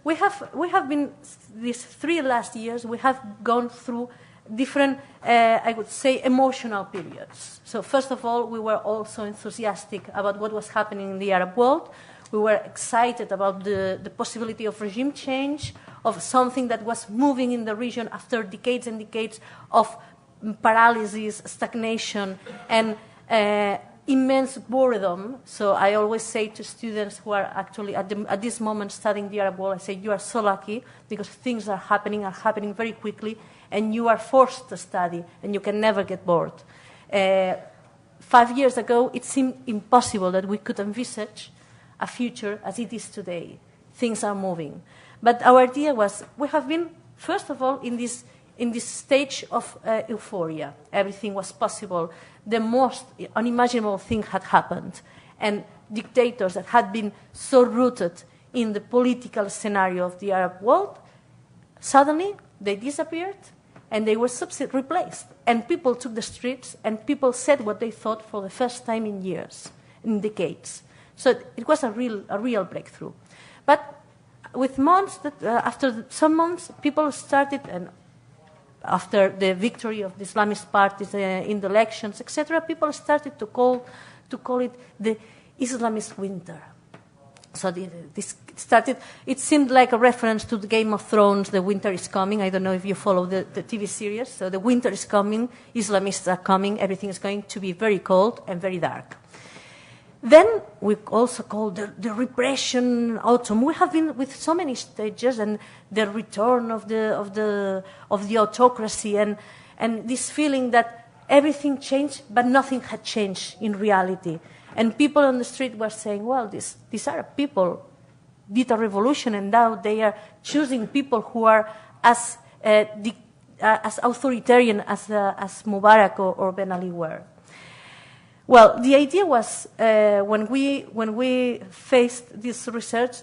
we have been, these 3 last years, we have gone through different, I would say, emotional periods. So first of all, we were also enthusiastic about what was happening in the Arab world. We were excited about the possibility of regime change, of something that was moving in the region after decades and decades of paralysis, stagnation, and immense boredom. So I always say to students who are actually at this moment studying the Arab world, I say, you are so lucky because things are happening very quickly, and you are forced to study, and you can never get bored. 5 years ago, it seemed impossible that we could envisage a future as it is today. Things are moving. But our idea was, we have been, first of all, in this stage of euphoria. Everything was possible. The most unimaginable thing had happened. And dictators that had been so rooted in the political scenario of the Arab world, suddenly they disappeared and they were replaced. And people took the streets and people said what they thought for the first time in years, in decades. So it was a real breakthrough. But with months, after some months, people started, and after the victory of the Islamist parties in the elections, etc., people started to call it the Islamist Winter. So this started, it seemed like a reference to the Game of Thrones, the winter is coming. I don't know if you follow the TV series. So the winter is coming, Islamists are coming, everything is going to be very cold and very dark. Then we also call the repression autumn. We have been with so many stages, and the return of the autocracy, and this feeling that everything changed, but nothing had changed in reality. And people on the street were saying, well, these Arab people did a revolution, and now they are choosing people who are as authoritarian as Mubarak or Ben Ali were. Well, the idea was, when we faced this research,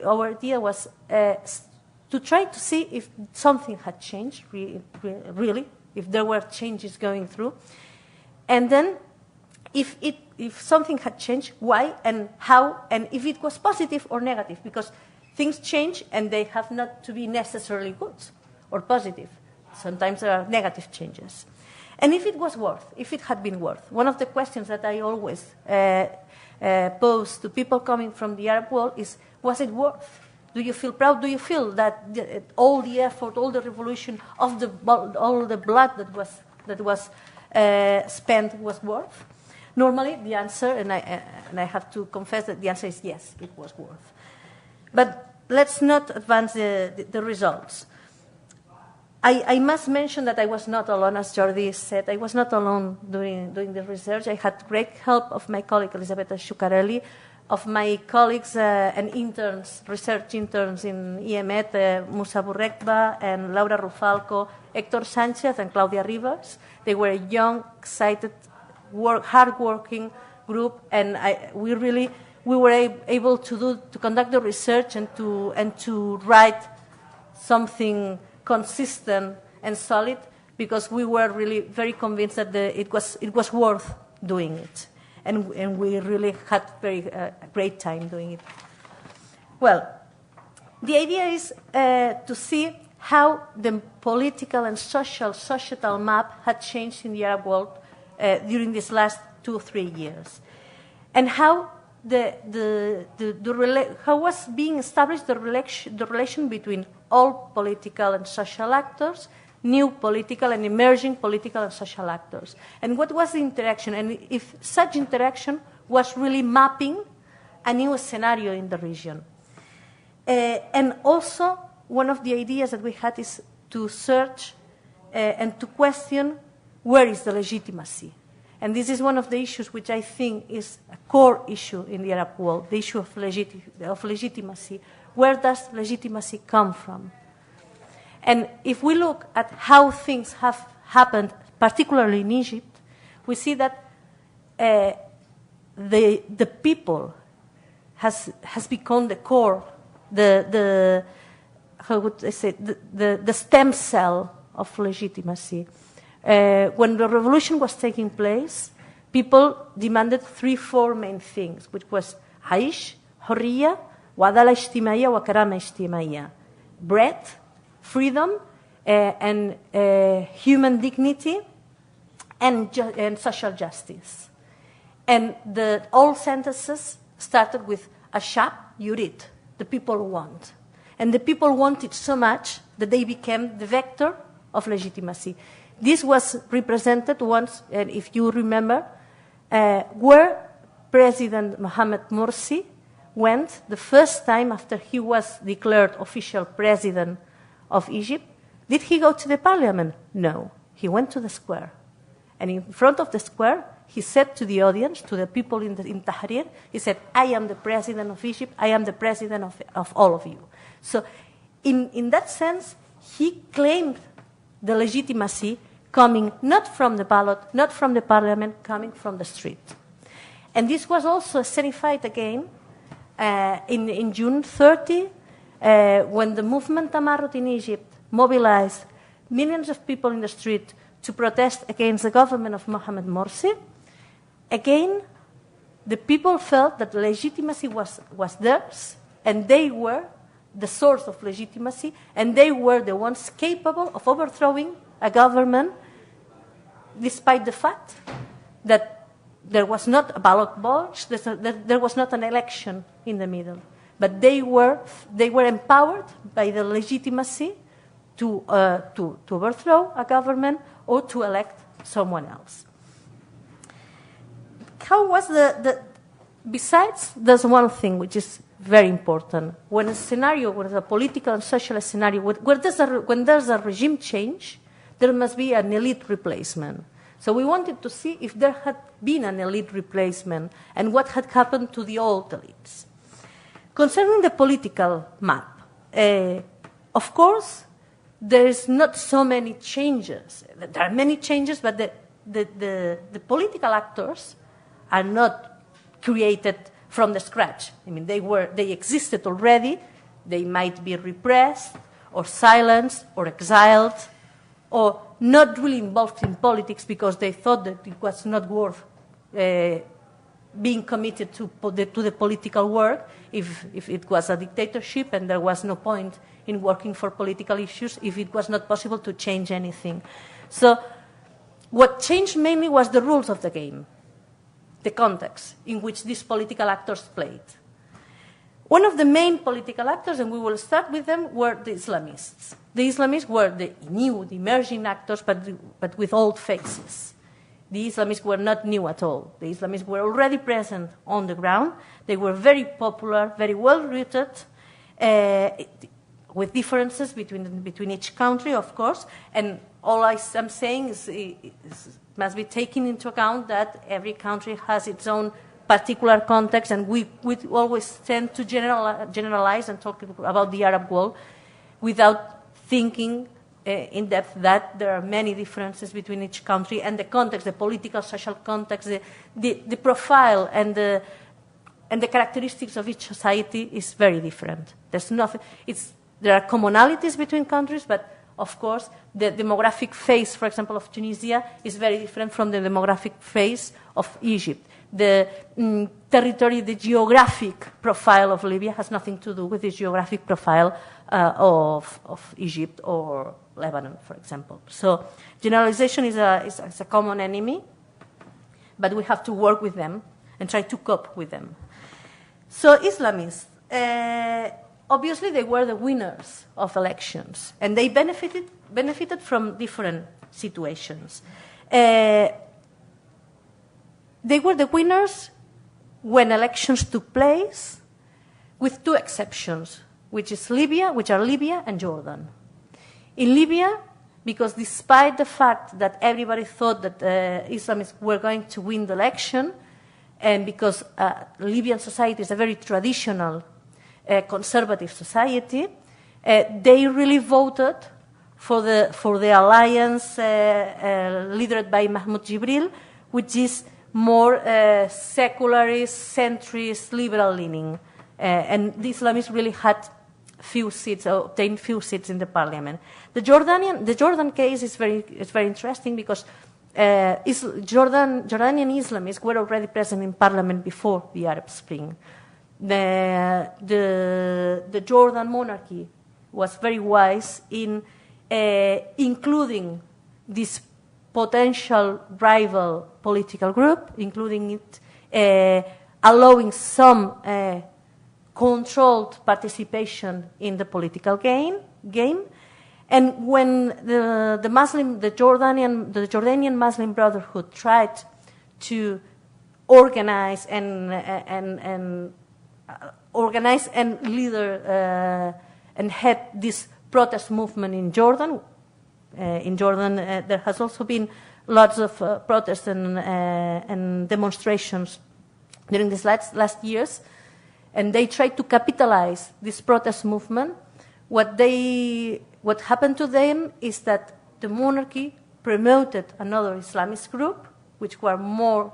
our idea was to try to see if something had changed, really, if there were changes going through, and then if something had changed, why and how, and if it was positive or negative, because things change and they have not to be necessarily good or positive. Sometimes there are negative changes. And if it was worth, if it had been worth, one of the questions that I always pose to people coming from the Arab world is, was it worth? Do you feel proud? Do you feel that all the effort, all the revolution, all the blood that was spent was worth? Normally, the answer, and I have to confess that the answer is yes, it was worth. But let's not advance the results. I must mention that I was not alone, as Jordi said. I was not alone doing the research. I had great help of my colleague, Elisabetta Sciucarelli, of my colleagues and interns, research interns in IEMed, Musa Burrekba and Laura Rufalco, Hector Sanchez and Claudia Rivas. They were a young, excited, hard-working group, and we were able to conduct the research and to write something consistent and solid, because we were really very convinced that it was worth doing it, and we really had a great time doing it. Well, the idea is to see how the political and societal map had changed in the Arab world during these last 2 or 3 years, and how how was being established the relation between all political and social actors, new political and emerging political and social actors, and what was the interaction, and if such interaction was really mapping a new scenario in the region. And also, one of the ideas that we had is to search and to question where is the legitimacy. And this is one of the issues which I think is a core issue in the Arab world, the issue of legitimacy. Where does legitimacy come from? And if we look at how things have happened, particularly in Egypt, we see that the people has become the core, how would I say, the stem cell of legitimacy. When the revolution was taking place, people demanded 3-4 main things, which was Aish, Hurriya, وعدالة اجتماعية وكرامة اجتماعية. Bread, freedom, and human dignity, and social justice. And all sentences started with Ashab Yurid, the people want. And the people wanted so much that they became the vector of legitimacy. This was represented once, and if you remember, where President Mohamed Morsi went the first time after he was declared official president of Egypt. Did he go to the parliament? No. He went to the square. And in front of the square, he said to the audience, to the people in Tahrir, he said, I am the president of Egypt, I am the president of all of you. So in that sense, he claimed the legitimacy coming not from the ballot, not from the parliament, coming from the street. And this was also escenified again in June 30, when the movement Tamarut in Egypt mobilized millions of people in the street to protest against the government of Mohamed Morsi. Again, the people felt that legitimacy was theirs, and they were the source of legitimacy, and they were the ones capable of overthrowing a government, despite the fact that there was not a ballot box, there was not an election in the middle. But they were empowered by the legitimacy to overthrow a government or to elect someone else. How was besides, there's one thing which is very important. When a political and social scenario, when there's a regime change, there must be an elite replacement. So we wanted to see if there had been an elite replacement and what had happened to the old elites. Concerning the political map, of course, there is not so many changes. There are many changes, but the political actors are not created from the scratch. I mean, they existed already. They might be repressed or silenced or exiled or not really involved in politics because they thought that it was not worth being committed to the political work if it was a dictatorship and there was no point in working for political issues if it was not possible to change anything. So what changed mainly was the rules of the game, the context in which these political actors played. One of the main political actors, and we will start with them, were the Islamists. The Islamists were the new, the emerging actors, but with old faces. The Islamists were not new at all. The Islamists were already present on the ground. They were very popular, very well-rooted, with differences between each country, of course. And all I'm saying must be taken into account that every country has its own particular context, and we always tend to generalize and talk about the Arab world without thinking in depth that there are many differences between each country and the context, the political, social context, the profile and the characteristics of each society is very different. There are commonalities between countries, but of course the demographic phase, for example, of Tunisia is very different from the demographic phase of Egypt. The the geographic profile of Libya has nothing to do with the geographic profile of Egypt or Lebanon, for example. So generalization is a common enemy, but we have to work with them and try to cope with them. So Islamists, obviously they were the winners of elections, and they benefited from different situations. They were the winners when elections took place, with two exceptions, which are Libya and Jordan. In Libya, because despite the fact that everybody thought that Islamists were going to win the election, and because Libyan society is a very traditional, conservative society, they really voted for the alliance led by Mahmoud Jibril, which is more secularist, centrist, liberal leaning. And the Islamists really had obtained few seats in the parliament. The Jordan case is very interesting because Jordanian Islamists were already present in parliament before the Arab Spring. the Jordan monarchy was very wise in including this potential rival political group, including it, allowing some controlled participation in the political game. And when the Jordanian Muslim Brotherhood tried to organize and head this protest movement in Jordan. There has also been lots of protests and demonstrations during these last years, and they tried to capitalize this protest movement. What happened to them is that the monarchy promoted another Islamist group, which was more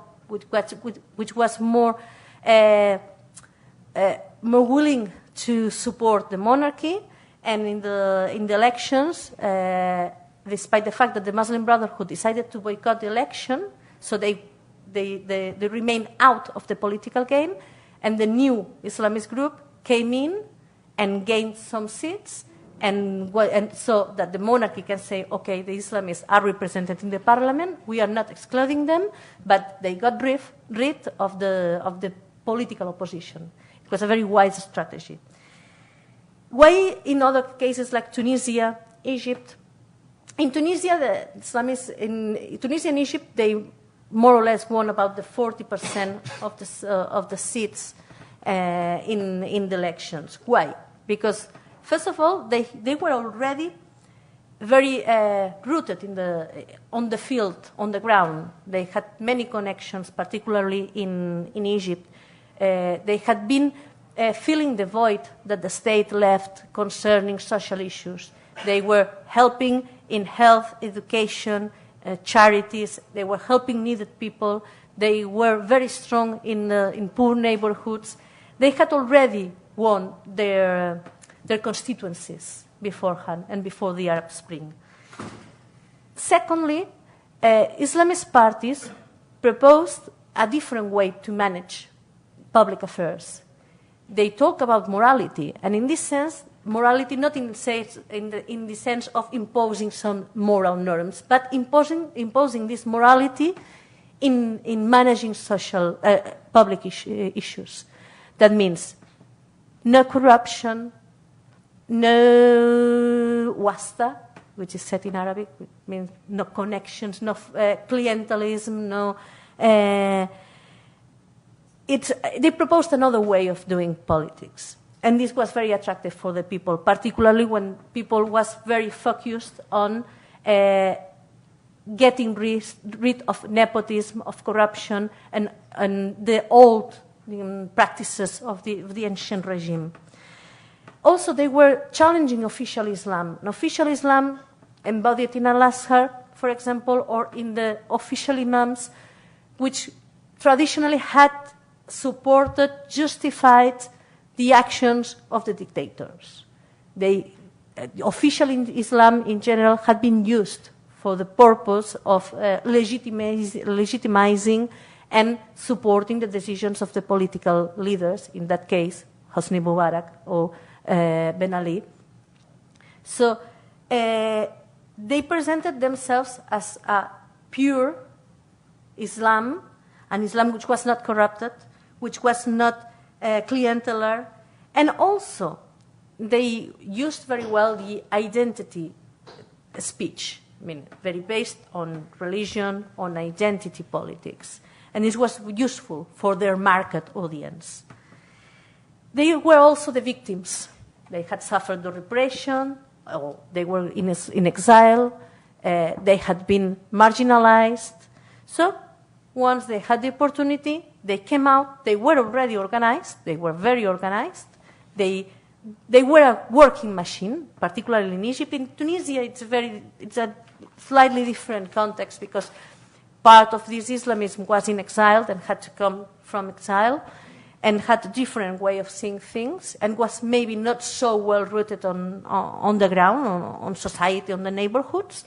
willing to support the monarchy, and in the elections, despite the fact that the Muslim Brotherhood decided to boycott the election, so they remained out of the political game, and the new Islamist group came in and gained some seats, and so that the monarchy can say, okay, the Islamists are represented in the parliament, we are not excluding them, but they got rid of the political opposition. It was a very wise strategy. Why in other cases like Tunisia, Egypt? In Tunisia, the Islamists in Tunisia and Egypt, they more or less won about the 40% of the seats in the elections. Why? Because first of all, they were already very rooted on the field, on the ground. They had many connections, particularly in Egypt. They had been filling the void that the state left concerning social issues. They were helping in health, education, charities. They were helping needed people. They were very strong in poor neighborhoods. They had already won their constituencies beforehand and before the Arab Spring. Secondly, Islamist parties proposed a different way to manage public affairs. They talk about morality, and in this sense, morality not in the sense of imposing some moral norms, but imposing this morality in managing social public issues. That means no corruption, no wasta, which is said in Arabic, which means no connections, no clientelism, no. They proposed another way of doing politics. And this was very attractive for the people, particularly when people was very focused on getting rid of nepotism, of corruption, and the old practices of the ancient regime. Also, they were challenging official Islam. And official Islam embodied in Al-Azhar, for example, or in the official imams, which traditionally had supported, justified the actions of the dictators. Official Islam in general had been used for the purpose of legitimizing and supporting the decisions of the political leaders, in that case, Hosni Mubarak or Ben Ali. So they presented themselves as a pure Islam, an Islam which was not corrupted, which was not clientelar, and also they used very well the identity speech, I mean, very based on religion, on identity politics, and this was useful for their market audience. They were also the victims. They had suffered the repression, or they were in exile, they had been marginalized. So once they had the opportunity, they came out. They were already organized. They were very organized. They were a working machine, particularly in Egypt. In Tunisia, it's a slightly different context because part of this Islamism was in exile and had to come from exile and had a different way of seeing things and was maybe not so well rooted on the ground, on society, on the neighborhoods.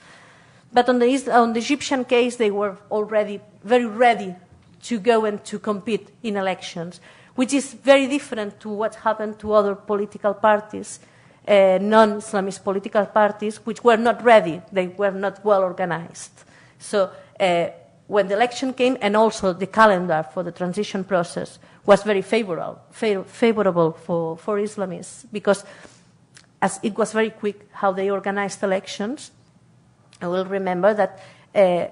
But on the Egyptian case, they were already very ready to go and to compete in elections. which is very different to what happened to other political parties, non-Islamist political parties, which were not ready. They were not well organized. So when the election came, and also the calendar for the transition process was very favorable for Islamists, because as it was very quick how they organized elections. I will remember that a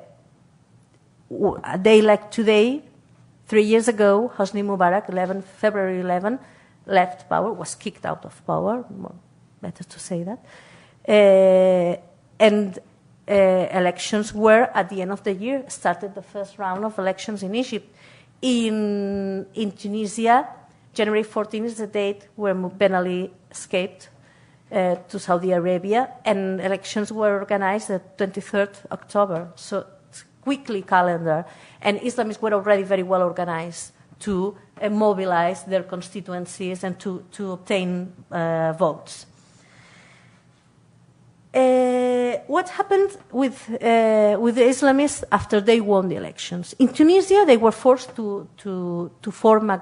day like today, 3 years ago, Hosni Mubarak, February 11, left power, was kicked out of power, better to say that. And elections were, at the end of the year, started the first round of elections in Egypt. In Tunisia, January 14 is the date where Ben Ali escaped to Saudi Arabia, and elections were organized at 23rd October. So quickly calendar, and Islamists were already very well organized to mobilize their constituencies and to obtain votes. What happened with the Islamists after they won the elections? In Tunisia, they were forced to form a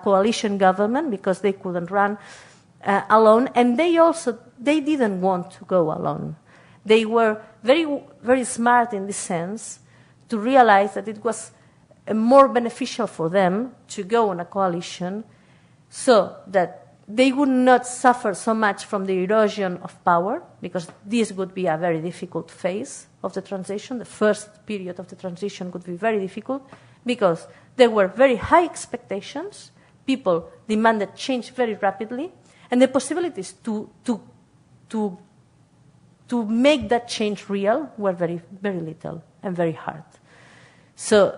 coalition government because they couldn't run alone, and they didn't want to go alone. They were very, very smart in this sense to realize that it was more beneficial for them to go on a coalition so that they would not suffer so much from the erosion of power, because this would be a very difficult phase of the transition. The first period of the transition would be very difficult because there were very high expectations. People demanded change very rapidly, and the possibilities to make that change real were very, very little and very hard. So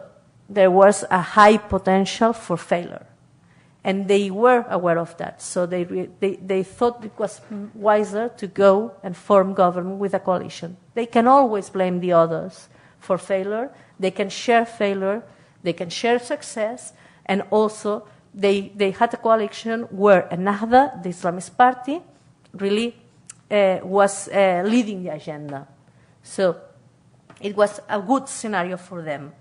there was a high potential for failure, and they were aware of that. So they thought it was wiser to go and form government with a coalition. They can always blame the others for failure. They can share failure. They can share success, and also they had a coalition where Ennahda, the Islamist party, really was leading the agenda. So it was a good scenario for them.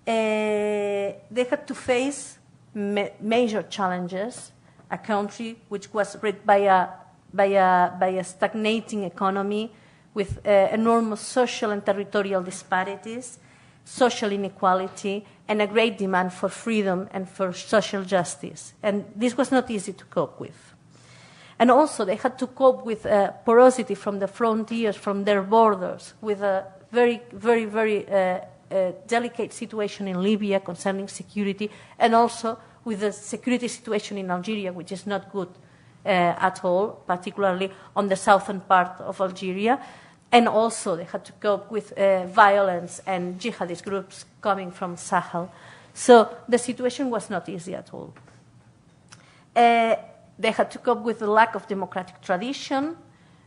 They had to face major challenges, a country which was rid by a stagnating economy with enormous social and territorial disparities, social inequality, and a great demand for freedom and for social justice. And this was not easy to cope with. And also they had to cope with porosity from the frontiers, from their borders, with a very, very, very delicate situation in Libya concerning security, and also with the security situation in Algeria, which is not good at all, particularly on the southern part of Algeria. And also they had to cope with violence and jihadist groups coming from Sahel. So the situation was not easy at all. They had to cope with the lack of democratic tradition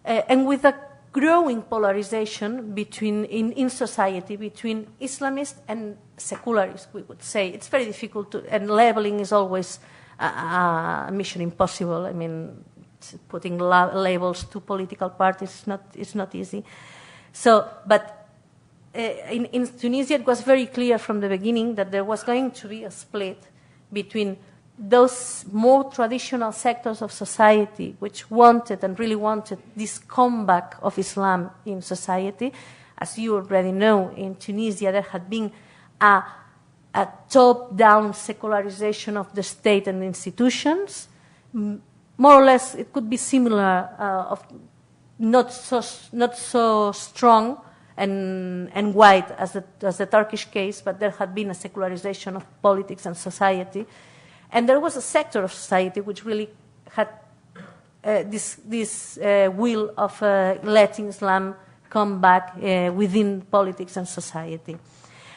and with a growing polarization in society between Islamists and secularists, we would say. It's very difficult to, and labeling is always a mission impossible. I mean, putting labels to political parties is not easy. So, but in Tunisia, it was very clear from the beginning that there was going to be a split between those more traditional sectors of society which wanted and really wanted this comeback of Islam in society. As you already know, in Tunisia there had been a top-down secularization of the state and institutions. More or less, it could be similar, not so strong and wide as the Turkish case, but there had been a secularization of politics and society. And there was a sector of society which really had this will of letting Islam come back within politics and society.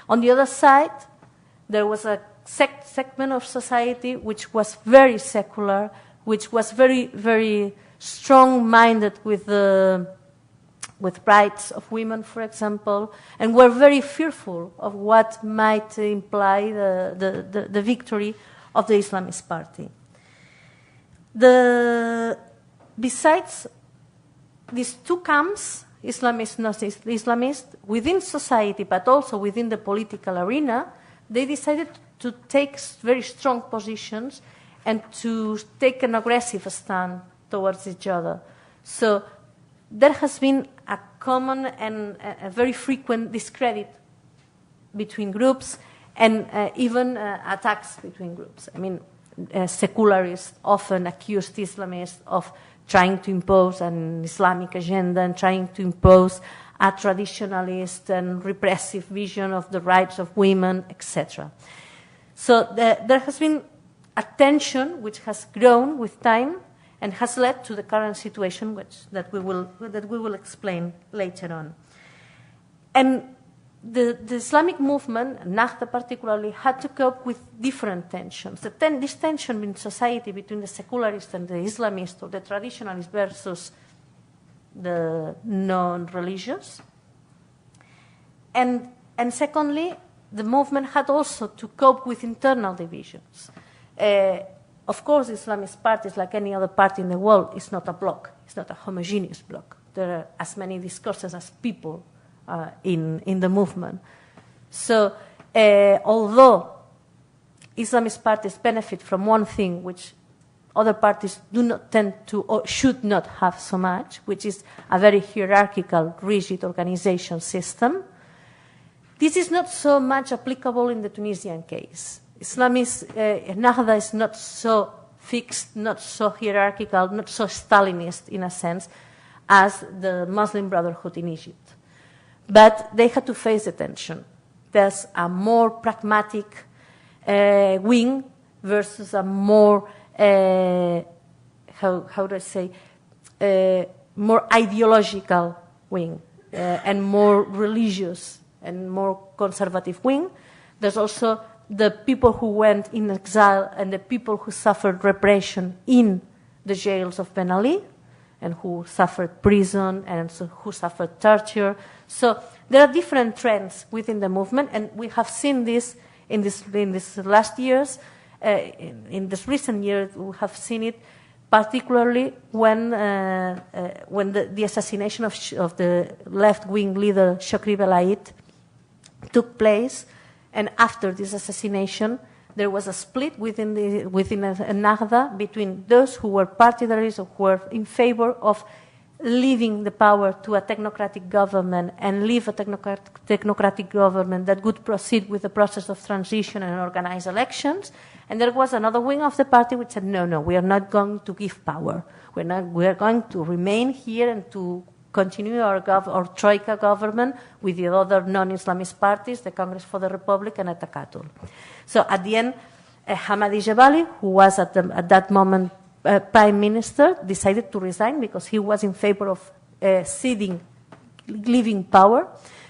On the other side, there was a segment of society which was very secular, which was very, very strong-minded with rights of women, for example, and were very fearful of what might imply the victory of the Islamist party. Besides these two camps, Islamist, not Islamist, within society, but also within the political arena, they decided to take very strong positions and to take an aggressive stand towards each other. So there has been a common and a very frequent discredit between groups and even attacks between groups. I mean, secularists often accused Islamists of trying to impose an Islamic agenda and trying to impose a traditionalist and repressive vision of the rights of women, etc. So there has been a tension which has grown with time and has led to the current situation, that we will explain later on. And the Islamic movement, Nahdha particularly, had to cope with different tensions. This tension in society between the secularists and the Islamists, or the traditionalists versus the non-religious. And secondly, the movement had also to cope with internal divisions. Of course, Islamist parties, like any other party in the world, is not a bloc. It's not a homogeneous bloc. There are as many discourses as people in the movement. So, although Islamist parties benefit from one thing which other parties do not tend to or should not have so much, which is a very hierarchical, rigid organization system, this is not so much applicable in the Tunisian case. Islamist Nahdha is not so fixed, not so hierarchical, not so Stalinist in a sense as the Muslim Brotherhood in Egypt. But they had to face the tension. There's a more pragmatic wing versus a more, how do I say, more ideological wing and more religious and more conservative wing. There's also the people who went in exile and the people who suffered repression in the jails of Ben Ali and who suffered prison and who suffered torture. So there are different trends within the movement, and we have seen this in this last years. In this recent years, we have seen it particularly when the assassination of the left-wing leader Chokri Belaid took place. And after this assassination, there was a split within Nahdha between those who were partidaries or who were in favor of leaving the power to a technocratic government and leave a technocratic government that would proceed with the process of transition and organize elections. And there was another wing of the party which said, no, we are not going to give power. We are going to remain here and to continue our Troika government with the other non-Islamist parties, the Congress for the Republic and Atakatul. So at the end, Hamadi Jebali, who was at that moment Prime Minister, decided to resign because he was in favor of leaving power.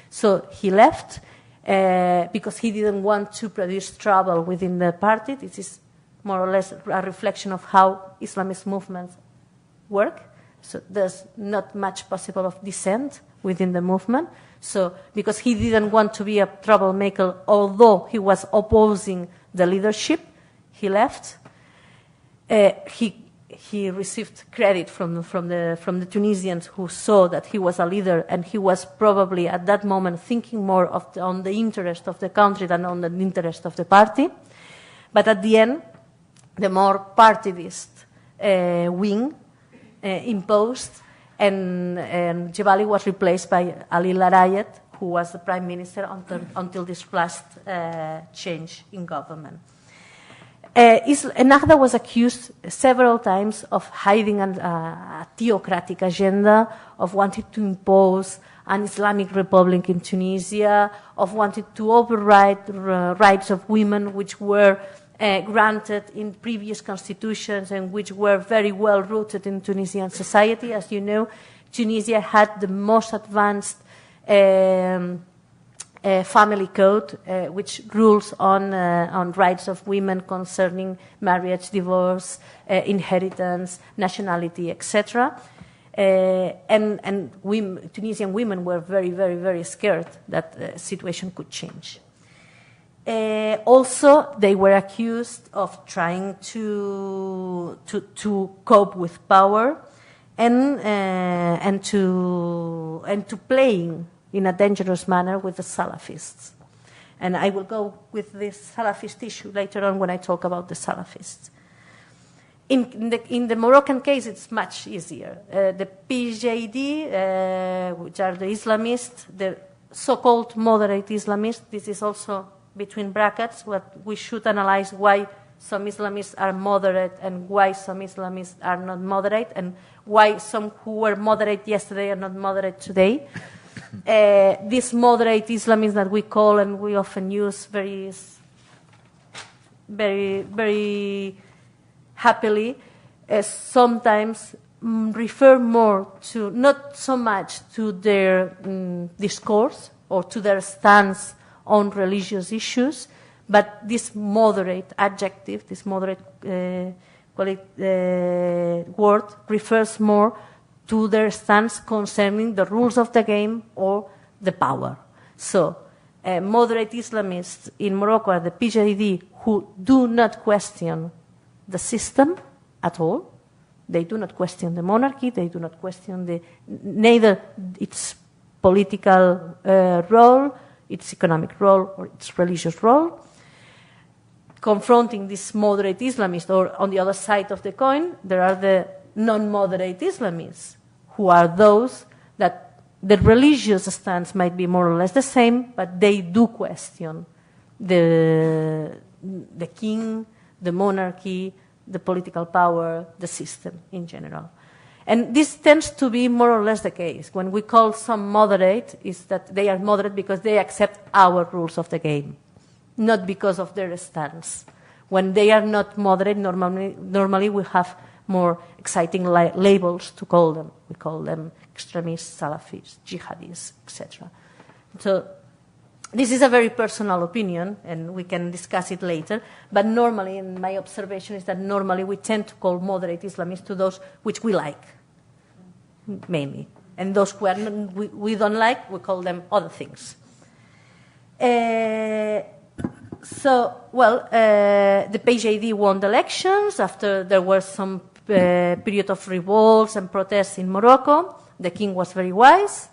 So he left because he didn't want to produce trouble within the party. This is more or less a reflection of how Islamist movements work. So there's not much possible of dissent within the movement. So because he didn't want to be a troublemaker, although he was opposing the leadership, he left. He received credit from the Tunisians who saw that he was a leader, and he was probably at that moment thinking more on the interest of the country than on the interest of the party. But at the end, the more partidist wing imposed, and Jebali was replaced by Ali Larayet, who was the prime minister until this last change in government. Nahdha was accused several times of hiding a theocratic agenda, of wanting to impose an Islamic republic in Tunisia, of wanting to override the rights of women, which were granted in previous constitutions and which were very well rooted in Tunisian society. As you know, Tunisia had the most advanced family code, which rules on rights of women concerning marriage, divorce, inheritance, nationality, etc. And Tunisian women were very, very, very scared that the situation could change. Also, they were accused of trying to cope with power and to playing in a dangerous manner with the Salafists. And I will go with this Salafist issue later on when I talk about the Salafists. In the Moroccan case, it's much easier. The PJD, which are the Islamists, the so-called moderate Islamists, this is also between brackets, what we should analyze why some Islamists are moderate and why some Islamists are not moderate, and why some who were moderate yesterday are not moderate today. These moderate Islamists that we call and we often use very, very happily, sometimes refer more to, not so much to their discourse or to their stance on religious issues, but this moderate adjective, this moderate word refers more to their stance concerning the rules of the game or the power. So, moderate Islamists in Morocco are the PJD who do not question the system at all. They do not question the monarchy. They do not question neither its political role, its economic role, or its religious role. Confronting this moderate Islamists, or on the other side of the coin, there are the non-moderate Islamists, who are those that the religious stance might be more or less the same, but they do question the king, the monarchy, the political power, the system in general. And this tends to be more or less the case. When we call some moderate, is that they are moderate because they accept our rules of the game, not because of their stance. When they are not moderate, normally we have more exciting labels to call them. We call them extremists, Salafists, jihadists, etc. So this is a very personal opinion, and we can discuss it later, but normally, in my observation, is that normally we tend to call moderate Islamists to those which we like, mainly. And those who we don't like, we call them other things. The PJD won the elections after there was some period of revolts and protests in Morocco. The king was very wise.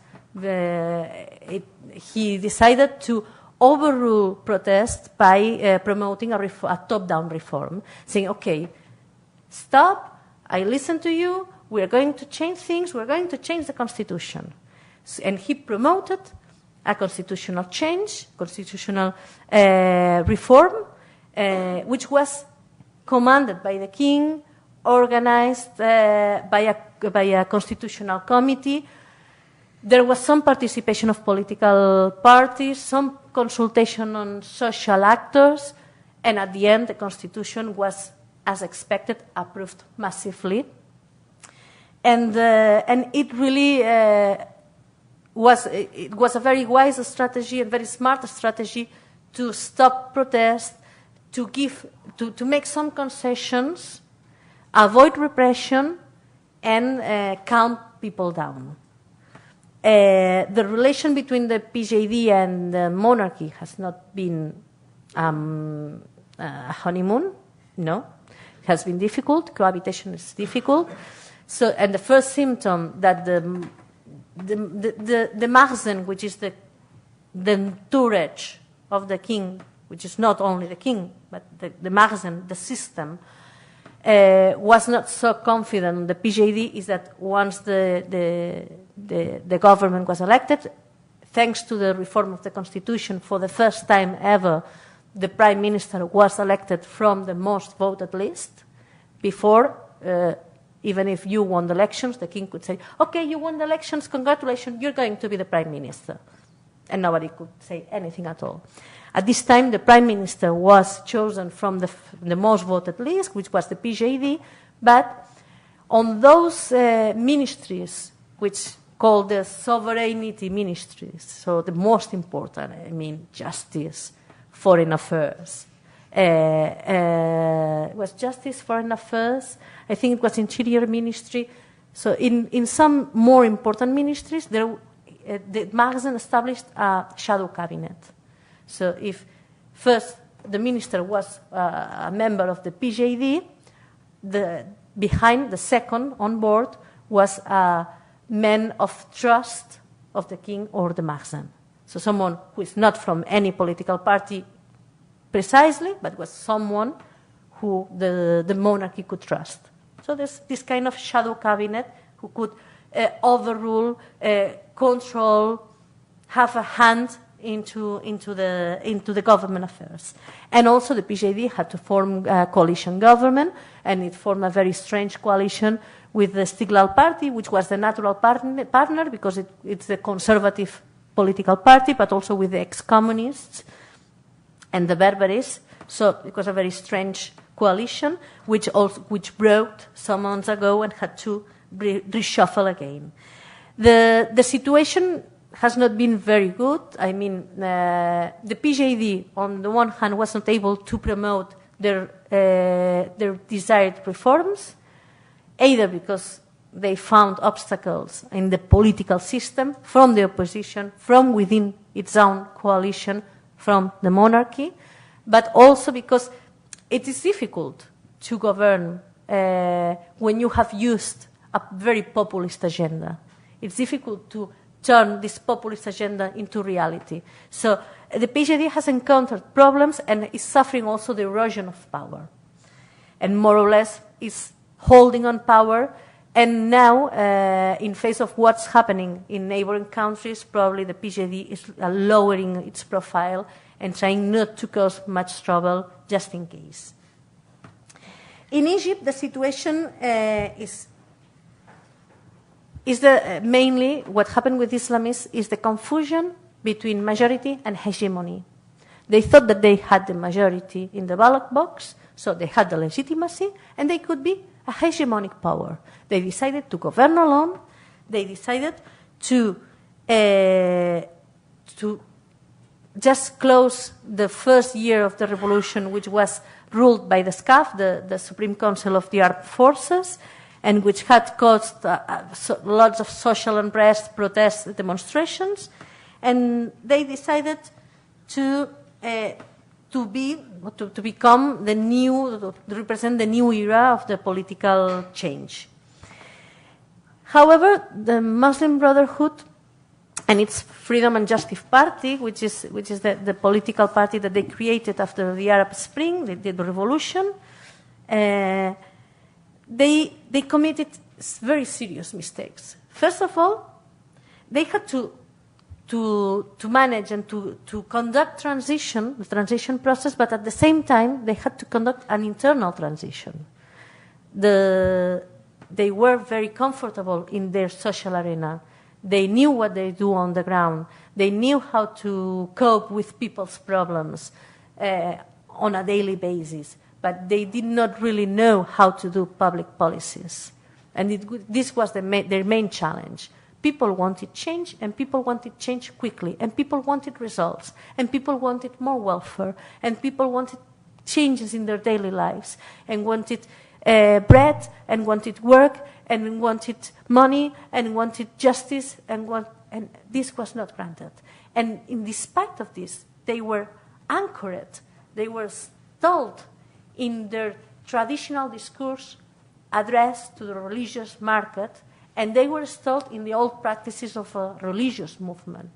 He decided to overrule protests by promoting a top-down reform, saying, okay, stop, I listen to you, we're going to change things, we're going to change the constitution. And he promoted a constitutional change, constitutional reform, which was commanded by the king, organized by a constitutional committee. There was some participation of political parties, some consultation on social actors, and at the end the constitution was, as expected, approved massively. And it really was a very wise strategy and very smart strategy to stop protest, to make some concessions, avoid repression, and calm people down. The relation between the PJD and the monarchy has not been a honeymoon, no. It has been difficult, cohabitation is difficult. So, and the first symptom that the Makhzen, which is the entourage of the king, which is not only the king, but the Makhzen, the system, was not so confident. The PJD is that once the government was elected, thanks to the reform of the constitution, for the first time ever, the prime minister was elected from the most voted list. Before, even if you won the elections, the king could say, okay, you won the elections, congratulations, you're going to be the prime minister. And nobody could say anything at all. At this time, the prime minister was chosen from the most voted list, which was the PJD, but on those ministries, which called the sovereignty ministries, so the most important, I mean, justice, foreign affairs. Was justice, foreign affairs, I think it was interior ministry. So in some more important ministries, the Makhzen established a shadow cabinet. So if first the minister was a member of the PJD, behind the second on board was a man of trust of the king or the Makhzen. So someone who is not from any political party precisely, but was someone who the monarchy could trust. So there's this kind of shadow cabinet who could overrule, control, have a hand into the government affairs. And also the PJD had to form a coalition government, and it formed a very strange coalition with the Istiqlal Party, which was the natural partner because it's the conservative political party, but also with the ex-communists and the Berberis. So it was a very strange coalition, which broke some months ago and had to reshuffle again. The situation has not been very good. I mean, the PJD, on the one hand, was not able to promote their desired reforms, either because they found obstacles in the political system from the opposition, from within its own coalition, from the monarchy, but also because it is difficult to govern when you have used a very populist agenda. It's difficult to turn this populist agenda into reality. So the PJD has encountered problems and is suffering also the erosion of power, and more or less is holding on power. And now, in face of what's happening in neighboring countries, probably the PJD is lowering its profile and trying not to cause much trouble, just in case. In Egypt, the situation is mainly what happened with Islamists is the confusion between majority and hegemony. They thought that they had the majority in the ballot box, so they had the legitimacy, and they could be a hegemonic power. They decided to govern alone. They decided to just close the first year of the revolution, which was ruled by the SCAF, the Supreme Council of the Armed Forces, and which had caused lots of social unrest, protests, demonstrations. And they decided to become the new, to represent the new era of the political change. However, the Muslim Brotherhood and its Freedom and Justice Party, which is the political party that they created after the Arab Spring, they did the revolution, they committed very serious mistakes. First of all, they had to manage and to conduct the transition process, but at the same time, they had to conduct an internal transition. They were very comfortable in their social arena. They knew what they do on the ground. They knew how to cope with people's problems on a daily basis, but they did not really know how to do public policies. And this was their main challenge. People wanted change, and people wanted change quickly, and people wanted results, and people wanted more welfare, and people wanted changes in their daily lives, and wanted bread, and wanted work, and wanted money, and wanted justice, and this was not granted. And in despite of this, they were anchored, they were stalled in their traditional discourse addressed to the religious market, and they were stalled in the old practices of a religious movement.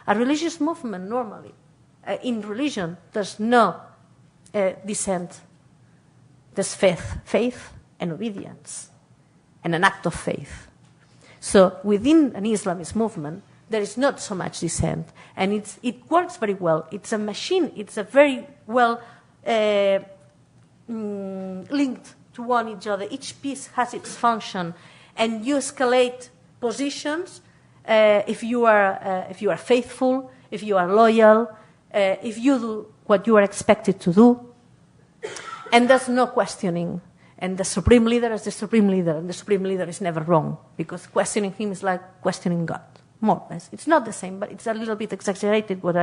A religious movement, normally, in religion, there's no dissent. There's faith and obedience, and an act of faith. So within an Islamist movement, there is not so much dissent, and it works very well. It's a machine. It's a very well linked to one each other. Each piece has its function, and you escalate positions if you are faithful, if you are loyal, if you do what you are expected to do, and there's no questioning. And the supreme leader is the supreme leader, and the supreme leader is never wrong, because questioning him is like questioning God, more or less. It's not the same, but it's a little bit exaggerated what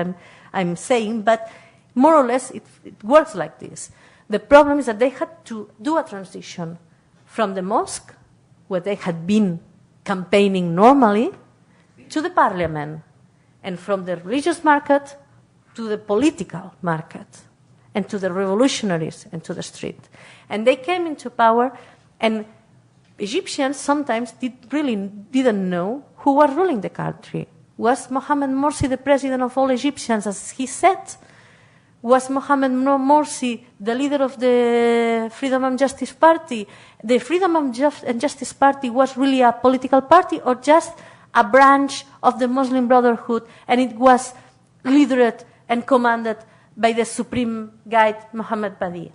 I'm saying, but more or less it works like this. The problem is that they had to do a transition from the mosque, where they had been campaigning normally, to the parliament, and from the religious market to the political market, and to the revolutionaries and to the street. And they came into power, and Egyptians sometimes didn't know who was ruling the country. Was Mohamed Morsi the president of all Egyptians, as he said? Was Mohamed Morsi the leader of the Freedom and Justice Party? The Freedom and Justice Party was really a political party or just a branch of the Muslim Brotherhood, and it was leadered and commanded by the supreme guide Mohammed Badi?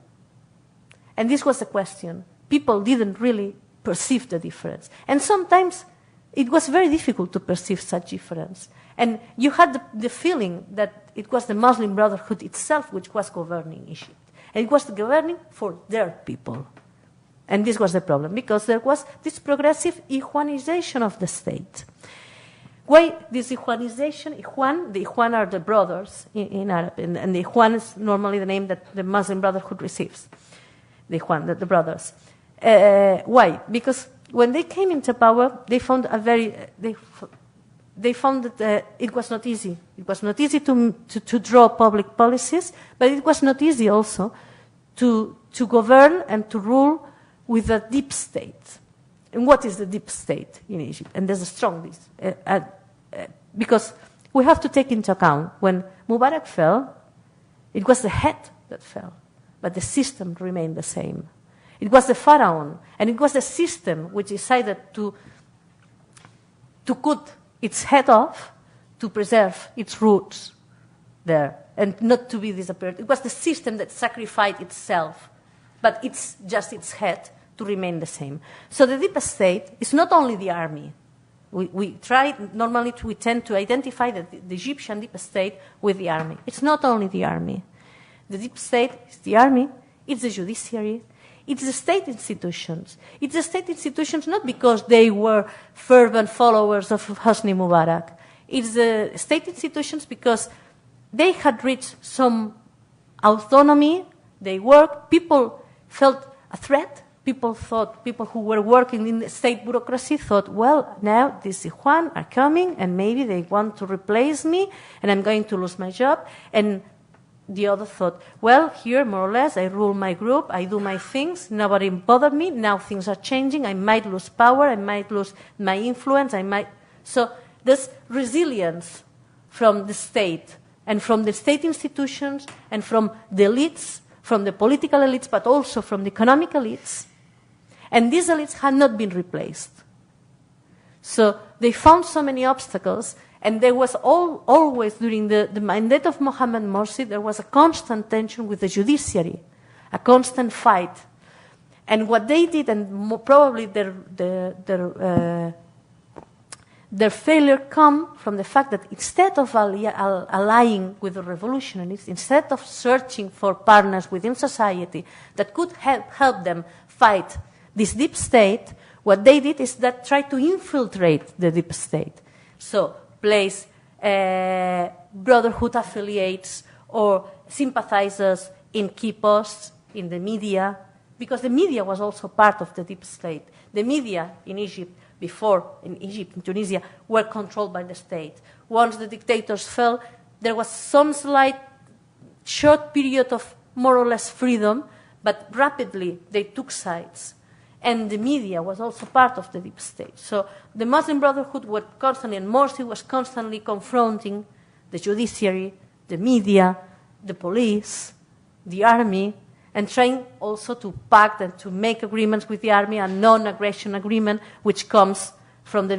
And this was the question. People didn't really perceive the difference. And sometimes it was very difficult to perceive such difference. And you had the feeling that it was the Muslim Brotherhood itself which was governing Egypt. And it was governing for their people. And this was the problem, because there was this progressive Ikhwanization of the state. Why this Ikhwanization? The Ikhwan are the brothers in Arab, and the Ikhwan is normally the name that the Muslim Brotherhood receives. The Ikhwan, the brothers. Why? Because when they came into power, they found that it was not easy. It was not easy to draw public policies, but it was not easy also to govern and to rule with a deep state. And what is the deep state in Egypt? And there's a strong because we have to take into account when Mubarak fell, it was the head that fell, but the system remained the same. It was the pharaoh, and it was the system which decided to cut its head off to preserve its roots there and not to be disappeared. It was the system that sacrificed itself, but it's just its head to remain the same. So the deep state is not only the army. We tend to identify the Egyptian deep state with the army. It's not only the army. The deep state is the army, it's the judiciary, it's the state institutions. It's the state institutions not because they were fervent followers of Hosni Mubarak. It's the state institutions because they had reached some autonomy, they worked, people felt a threat. People who were working in the state bureaucracy thought, well, now these Ikhwan are coming and maybe they want to replace me and I'm going to lose my job. And the other thought, well, here, more or less, I rule my group, I do my things, nobody bothered me, now things are changing, I might lose power, I might lose my influence, So there's resilience from the state and from the state institutions and from the elites, from the political elites, but also from the economic elites. And these elites had not been replaced. So they found so many obstacles, and there was always, during the mandate of Mohamed Morsi, there was a constant tension with the judiciary, a constant fight. And what they did, and probably their failure come from the fact that instead of allying with the revolutionists, instead of searching for partners within society that could help them fight this deep state, what they did is that try to infiltrate the deep state. So place brotherhood affiliates or sympathizers in key posts in the media, because the media was also part of the deep state. The media in Egypt, in Tunisia, were controlled by the state. Once the dictators fell, there was some slight short period of more or less freedom, but rapidly they took sides. And the media was also part of the deep state. So the Muslim Brotherhood were constantly, and Morsi was constantly confronting the judiciary, the media, the police, the army, and trying also to pact and to make agreements with the army, a non-aggression agreement, which comes from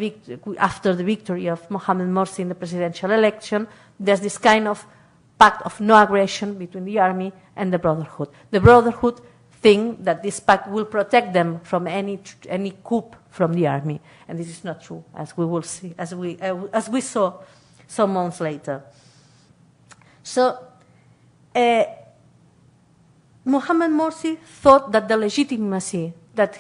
after the victory of Mohamed Morsi in the presidential election. There's this kind of pact of no aggression between the army and the Brotherhood. The Brotherhood think that this pact will protect them from any coup from the army, and this is not true, as we will see, as we saw some months later. So Mohamed Morsi thought that the legitimacy that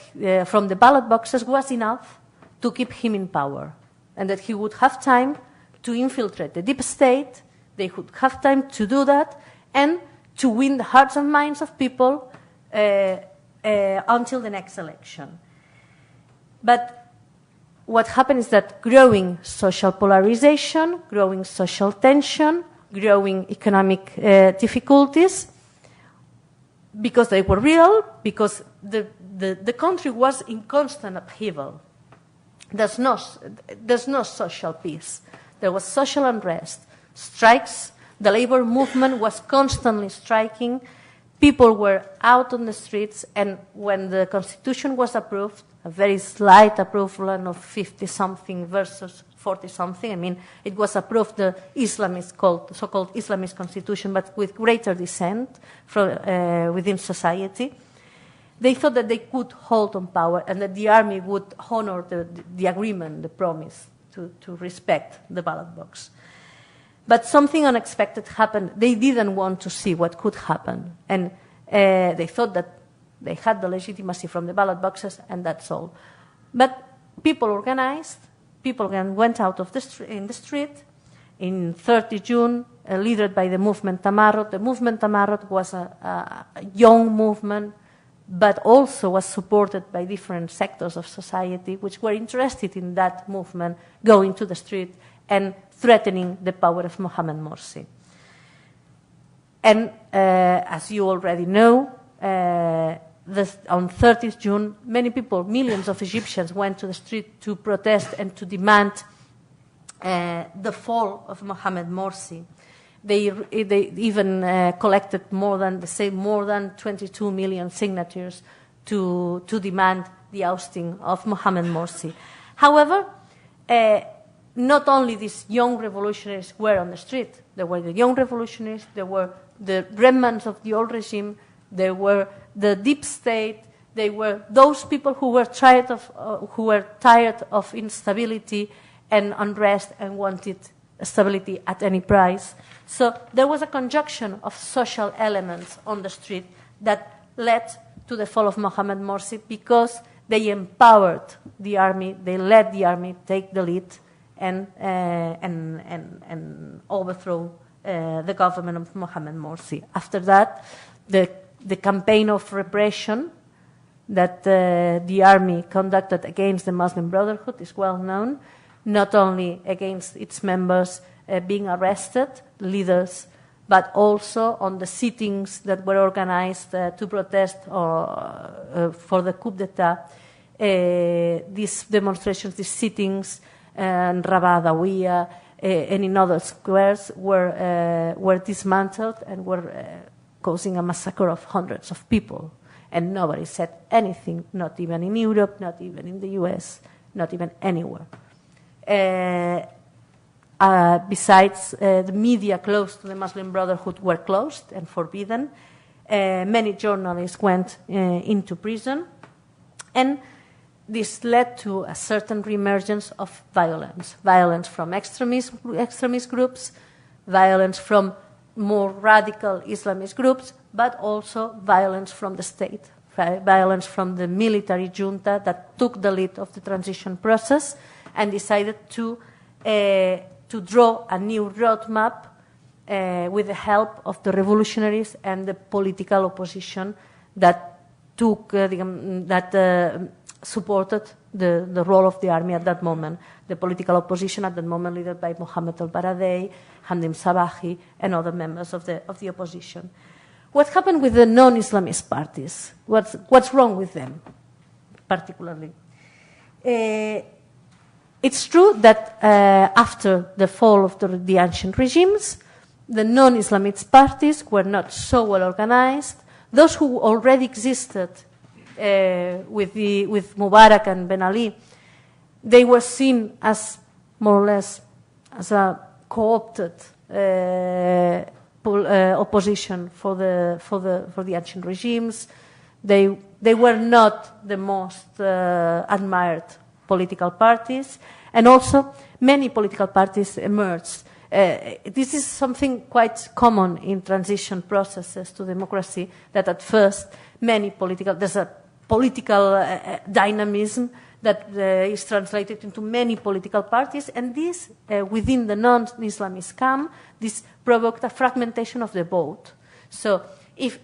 from the ballot boxes was enough to keep him in power, and that he would have time to infiltrate the deep state, they would have time to do that, and to win the hearts and minds of people until the next election. But what happened is that growing social polarization, growing social tension, growing economic difficulties, because they were real, because the country was in constant upheaval. There's no social peace. There was social unrest, strikes. The labor movement was constantly striking. People were out on the streets, and when the constitution was approved, a very slight approval of 50-something versus 40-something. I mean, it was approved, the Islamist so-called Islamist constitution, but with greater dissent from within society. They thought that they could hold on power and that the army would honor the agreement, the promise to respect the ballot box. But something unexpected happened. They didn't want to see what could happen. And they thought that they had the legitimacy from the ballot boxes, and that's all. But people organized. People went out in the street. In 30 June, led by the movement Tamarot. The movement Tamarot was a young movement, but also was supported by different sectors of society which were interested in that movement, going to the street and threatening the power of Mohamed Morsi. And as you already know, on 30th June, many people, millions of Egyptians, went to the street to protest and to demand the fall of Mohamed Morsi. They even collected more than 22 million signatures to demand the ousting of Mohamed Morsi. However, not only these young revolutionaries were on the street. There were the young revolutionaries, there were the remnants of the old regime, there were the deep state, they were those people who were tired of instability and unrest and wanted stability at any price. So there was a conjunction of social elements on the street that led to the fall of Mohamed Morsi because they empowered the army, they let the army take the lead and overthrow the government of Mohamed Morsi. After that, the campaign of repression that the army conducted against the Muslim Brotherhood is well known, not only against its members being arrested, leaders, but also on the sittings that were organized to protest for the coup d'etat. These demonstrations, these sittings, in Rabat Adawiya and in other squares were dismantled and were causing a massacre of hundreds of people. And nobody said anything, not even in Europe, not even in the US, not even anywhere. Besides, the media close to the Muslim Brotherhood were closed and forbidden. Many journalists went into prison. And this led to a certain reemergence of violence. Violence from extremist groups, violence from more radical Islamist groups, but also violence from the state, violence from the military junta that took the lead of the transition process and decided to draw a new roadmap with the help of the revolutionaries and the political opposition that supported the role of the army at that moment. The political opposition at that moment led by Mohammed al-Baradei, Hamdim Sabahi, and other members of the opposition. What happened with the non-Islamist parties? What's wrong with them, particularly? It's true that after the fall of the ancient regimes, the non-Islamist parties were not so well organized. Those who already existed with Mubarak and Ben Ali, they were seen as more or less as a co-opted opposition for the ancient regimes. They were not the most admired political parties, and also many political parties emerged. This is something quite common in transition processes to democracy, that at first there's a political dynamism that is translated into many political parties, and this, within the non-Islamist camp, this provoked a fragmentation of the vote. So if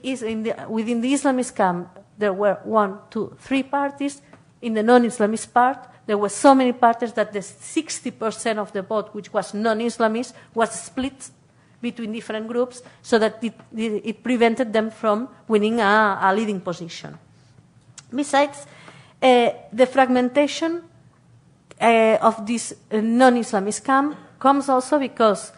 within the Islamist camp there were 1, 2, 3 parties, in the non-Islamist part there were so many parties that the 60% of the vote, which was non-Islamist, was split between different groups, so that it prevented them from winning a leading position. Besides, the fragmentation of this non-Islamist camp comes also because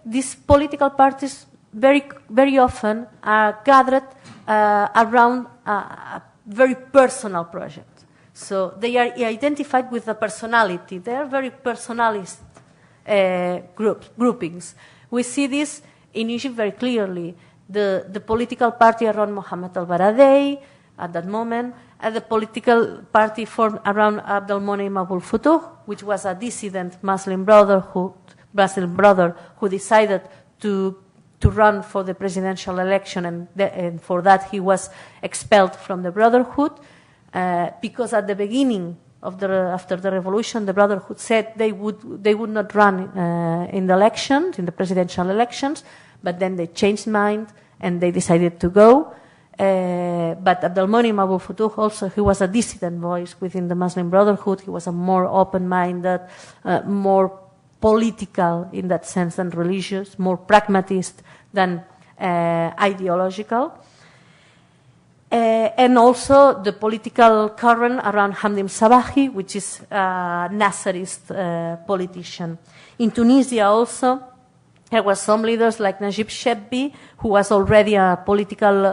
these political parties very often are gathered around a very personal project. So they are identified with the personality. They are very personalist groupings. We see this in Egypt very clearly. The political party around Mohammed al-Baradei at that moment, and the political party formed around Abdelmonem Abul Futuh, which was a dissident Muslim brother who decided to run for the presidential election, and for that he was expelled from the Brotherhood, because at the beginning after the revolution, the Brotherhood said they would not run in the presidential elections, but then they changed mind and they decided to go. But Abdelmonem Abul Futuh also, he was a dissident voice within the Muslim Brotherhood. He was a more open-minded, more political in that sense than religious, more pragmatist than ideological. And also the political current around Hamdim Sabahi, which is a Nasserist politician. In Tunisia also, there were some leaders like Najib Shebbi, who was already a political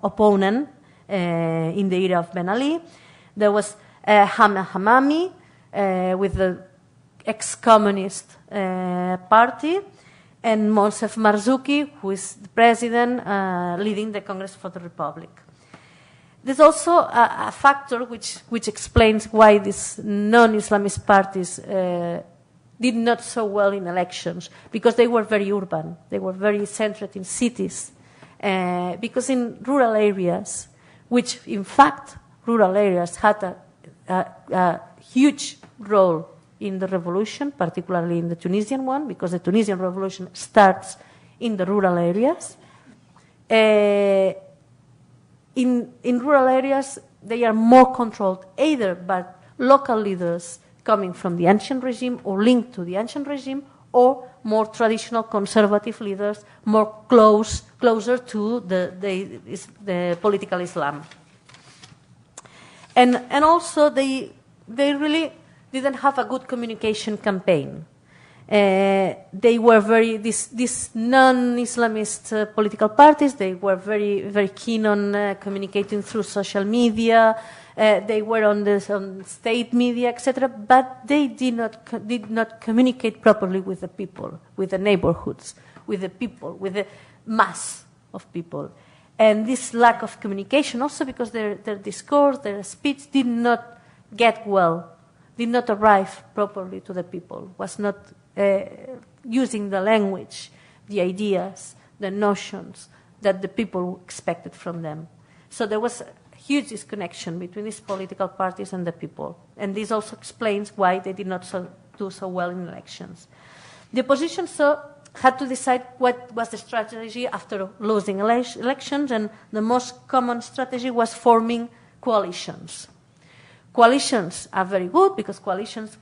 opponent in the era of Ben Ali. There was Hama Hamami with the ex-communist party, and Monsef Marzouki, who is the president leading the Congress for the Republic. There's also a factor which explains why these non-Islamist parties did not so well in elections, because they were very urban. They were very centered in cities. Because in rural areas, which in fact rural areas had a huge role in the revolution, particularly in the Tunisian one, because the Tunisian revolution starts in the rural areas. In rural areas, they are more controlled either by local leaders coming from the ancient regime or linked to the ancient regime, or more traditional conservative leaders, more closer to the political Islam. And also they really didn't have a good communication campaign. They were these non-Islamist political parties, they were very keen on communicating through social media. They were on state media, etc., but they did not communicate properly with the people, with the neighborhoods, with the people, with the mass of people. And this lack of communication, also because their discourse, their speech did not get well, did not arrive properly to the people, was not using the language, the ideas, the notions that the people expected from them. So there was huge disconnection between these political parties and the people. And this also explains why they did not do so well in elections. The opposition had to decide what was the strategy after losing elections, and the most common strategy was forming coalitions. Coalitions are very good because coalitions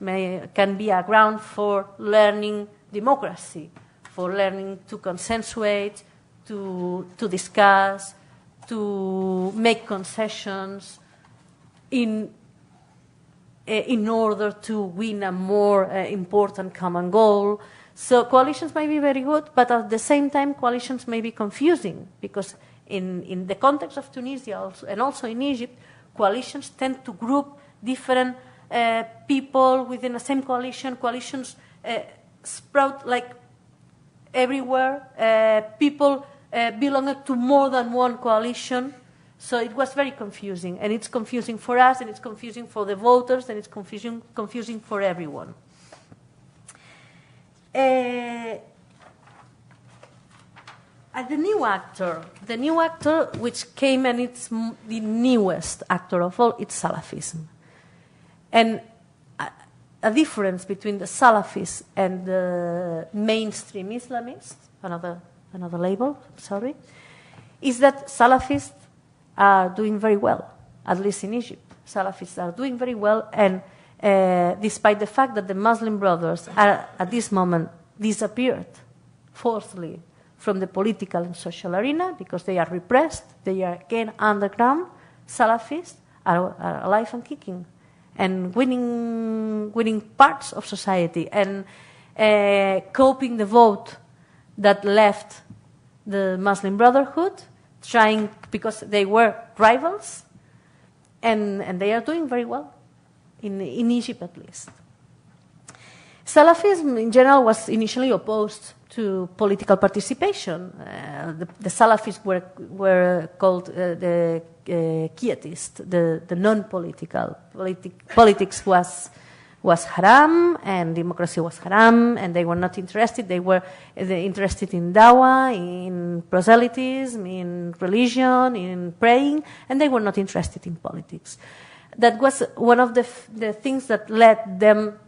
can be a ground for learning democracy, for learning to consensuate, to discuss, to make concessions in order to win a more important common goal. So coalitions may be very good, but at the same time coalitions may be confusing, because in the context of Tunisia and also in Egypt, coalitions tend to group different people within the same coalition. Coalitions sprout like everywhere. People belonged to more than one coalition. So it was very confusing. And it's confusing for us, and it's confusing for the voters, and it's confusing for everyone. The new actor which came, and it's the newest actor of all, it's Salafism. And a difference between the Salafists and the mainstream Islamists, another label, sorry, is that Salafists are doing very well, at least in Egypt. Salafists are doing very well, and despite the fact that the Muslim Brothers are at this moment disappeared forcibly from the political and social arena because they are repressed, they are again underground, Salafists are alive and kicking. and winning parts of society and coping the vote that left the Muslim Brotherhood, trying, because they were rivals, and they are doing very well, in Egypt at least. Salafism in general was initially opposed to political participation. The Salafists were called the quietists, the non-political. Politics was haram, and democracy was haram, and they were not interested. They were interested in dawah, in proselytism, in religion, in praying, and they were not interested in politics. That was one of the things that let them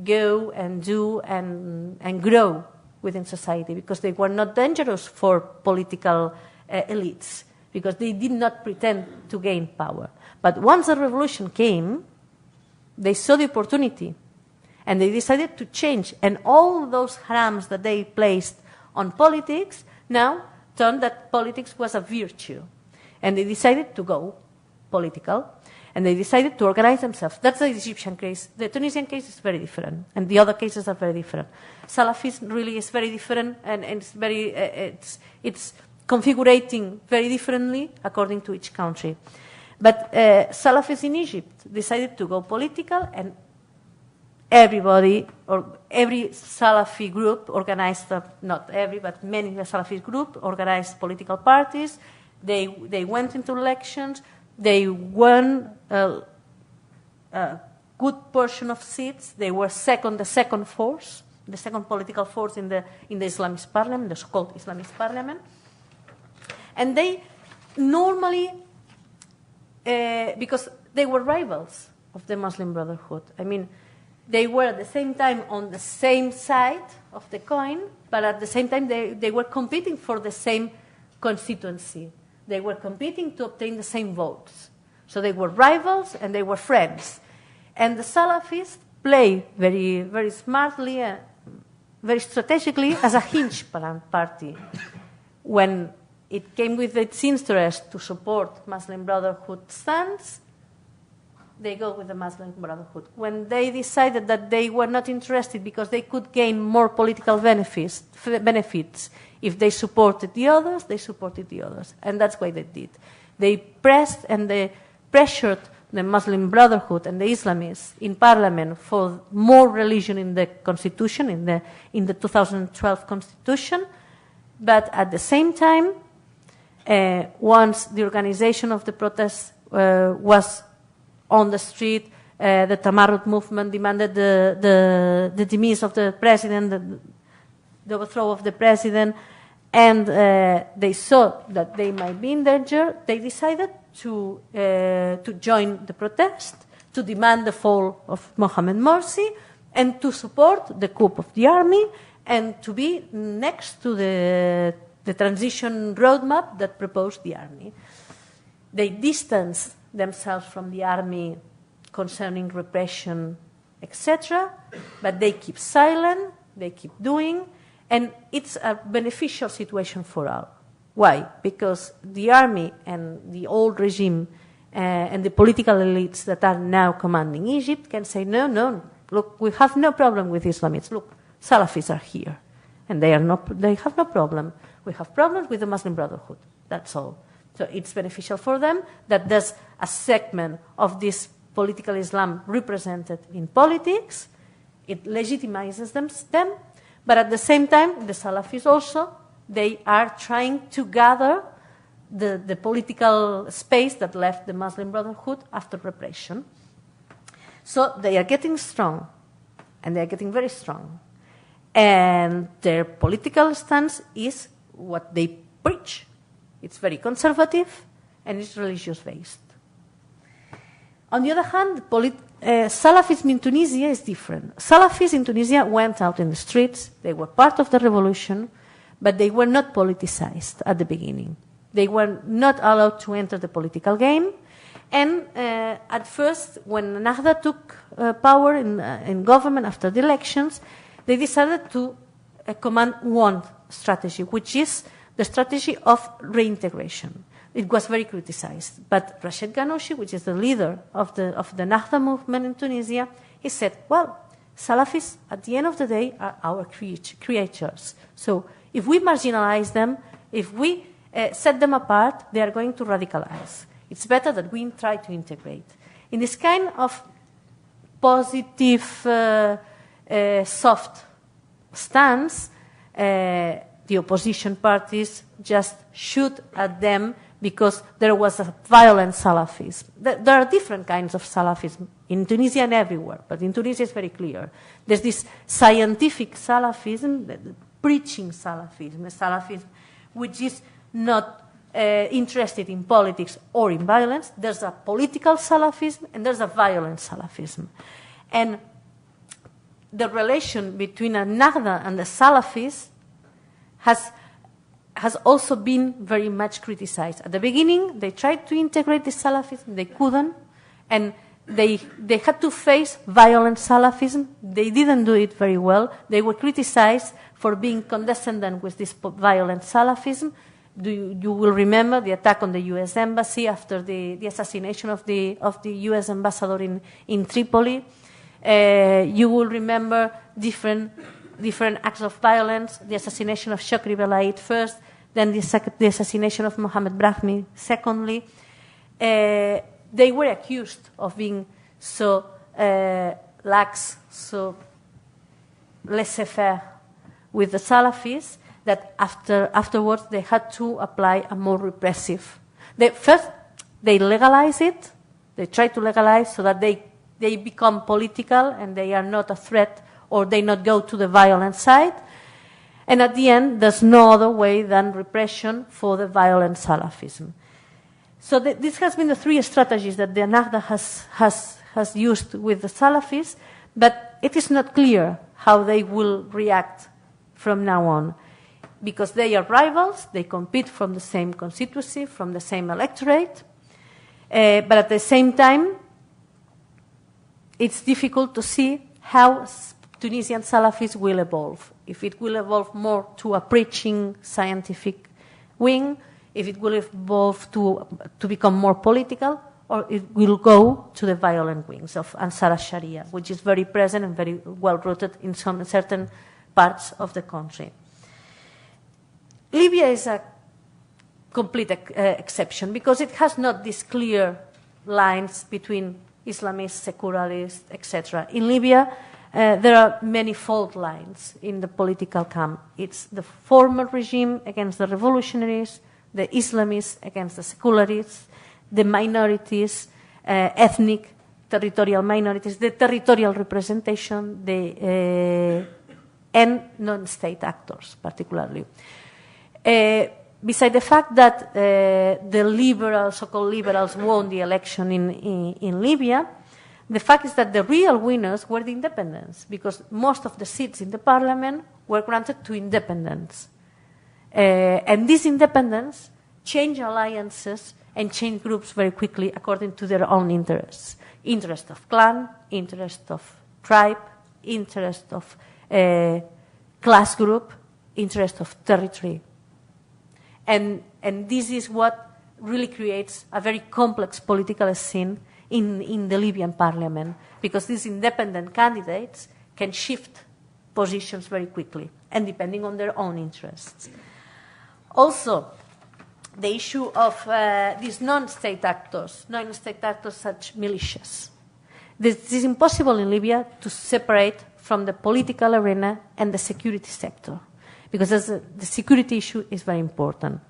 go and do and grow within society, because they were not dangerous for political elites, because they did not pretend to gain power. But once the revolution came, they saw the opportunity, and they decided to change. And all those harams that they placed on politics now turned that politics was a virtue. And they decided to go political, and they decided to organize themselves. That's the Egyptian case. The Tunisian case is very different, and the other cases are very different. Salafism really is very different, and it's configurating very differently according to each country. But Salafis in Egypt decided to go political, and everybody, or every Salafi group organized, not every, but many Salafi groups organized political parties. They went into elections. They won a good portion of seats. They were the second force, the second political force in the Islamist parliament, the so-called Islamist parliament. And they normally, because they were rivals of the Muslim Brotherhood. I mean, they were at the same time on the same side of the coin, but at the same time they were competing for the same constituency. They were competing to obtain the same votes. So they were rivals and they were friends. And the Salafists play very, very smartly, very strategically as a hinge party. When it came with its interest to support Muslim Brotherhood stance, they go with the Muslim Brotherhood. When they decided that they were not interested because they could gain more political benefits if they supported the others, they supported the others. And that's what they did. They pressed and they pressured the Muslim Brotherhood and the Islamists in parliament for more religion in the constitution, in the 2012 constitution. But at the same time, once the organization of the protests was on the street, the Tamarrud movement demanded the demise of the president, the overthrow of the president, and they saw that they might be in danger. They decided to join the protest, to demand the fall of Mohamed Morsi, and to support the coup of the army, and to be next to the transition roadmap that proposed the army. They distanced themselves from the army concerning repression, etc., but they keep silent, they keep doing, and it's a beneficial situation for all. Why? Because the army and the old regime and the political elites that are now commanding Egypt can say, no, look, we have no problem with Islamists. Look, Salafis are here, and they have no problem. We have problems with the Muslim Brotherhood. That's all. So it's beneficial for them that there's a segment of this political Islam represented in politics. It legitimizes them. But at the same time, the Salafis also, they are trying to gather the political space that left the Muslim Brotherhood after repression. So they are getting strong, and they are getting very strong. And their political stance is what they preach. It's very conservative, and it's religious-based. On the other hand, Salafism in Tunisia is different. Salafis in Tunisia went out in the streets. They were part of the revolution, but they were not politicized at the beginning. They were not allowed to enter the political game. And at first, when Nahda took power in government after the elections, they decided to command one strategy, which is the strategy of reintegration. it was very criticized. But Rachid Ghannouchi, which is the leader of the Nahda movement in Tunisia, he said, well, Salafis, at the end of the day, are our creatures. So if we marginalize them, if we set them apart, they are going to radicalize. It's better that we try to integrate. In this kind of positive, soft stance, the opposition parties just shoot at them because there was a violent Salafism. There are different kinds of Salafism in Tunisia and everywhere, but in Tunisia it's very clear. There's this scientific Salafism, the preaching Salafism, a Salafism which is not interested in politics or in violence. There's a political Salafism and there's a violent Salafism. And the relation between a Nahda and the Salafis has also been very much criticized. At the beginning, they tried to integrate the Salafism, they couldn't, and they had to face violent Salafism. They didn't do it very well. They were criticized for being condescending with this violent Salafism. You will remember the attack on the U.S. embassy after the assassination of the U.S. ambassador in Tripoli. You will remember different acts of violence, the assassination of Shokri Belaid first, then the assassination of Mohamed Brahmi secondly. They were accused of being so lax, so laissez-faire with the Salafis that afterwards they had to apply a more repressive. First, they legalize it. They try to legalize so that they become political and they are not a threat or they not go to the violent side. And at the end, there's no other way than repression for the violent Salafism. So this has been the three strategies that the Nahda has used with the Salafis, but it is not clear how they will react from now on, because they are rivals, they compete from the same constituency, from the same electorate, but at the same time, it's difficult to see how Tunisian Salafis will evolve. If it will evolve more to a preaching scientific wing, if it will evolve to become more political, or it will go to the violent wings of Ansar al-Sharia, which is very present and very well rooted in some certain parts of the country. Libya is a complete exception because it has not these clear lines between Islamists, secularists, etc. In Libya, there are many fault lines in the political camp. It's the former regime against the revolutionaries, the Islamists against the secularists, the minorities, ethnic, territorial minorities, the territorial representation, and non-state actors, particularly. Beside the fact that the liberals, so-called liberals, won the election in Libya, the fact is that the real winners were the independents, because most of the seats in the parliament were granted to independents. And these independents change alliances and change groups very quickly according to their own interests. Interest of clan, interest of tribe, interest of class group, interest of territory. And this is what really creates a very complex political scene in the Libyan parliament, because these independent candidates can shift positions very quickly, and depending on their own interests. Also, the issue of these non-state actors such militias. This is impossible in Libya to separate from the political arena and the security sector, because the security issue is very important.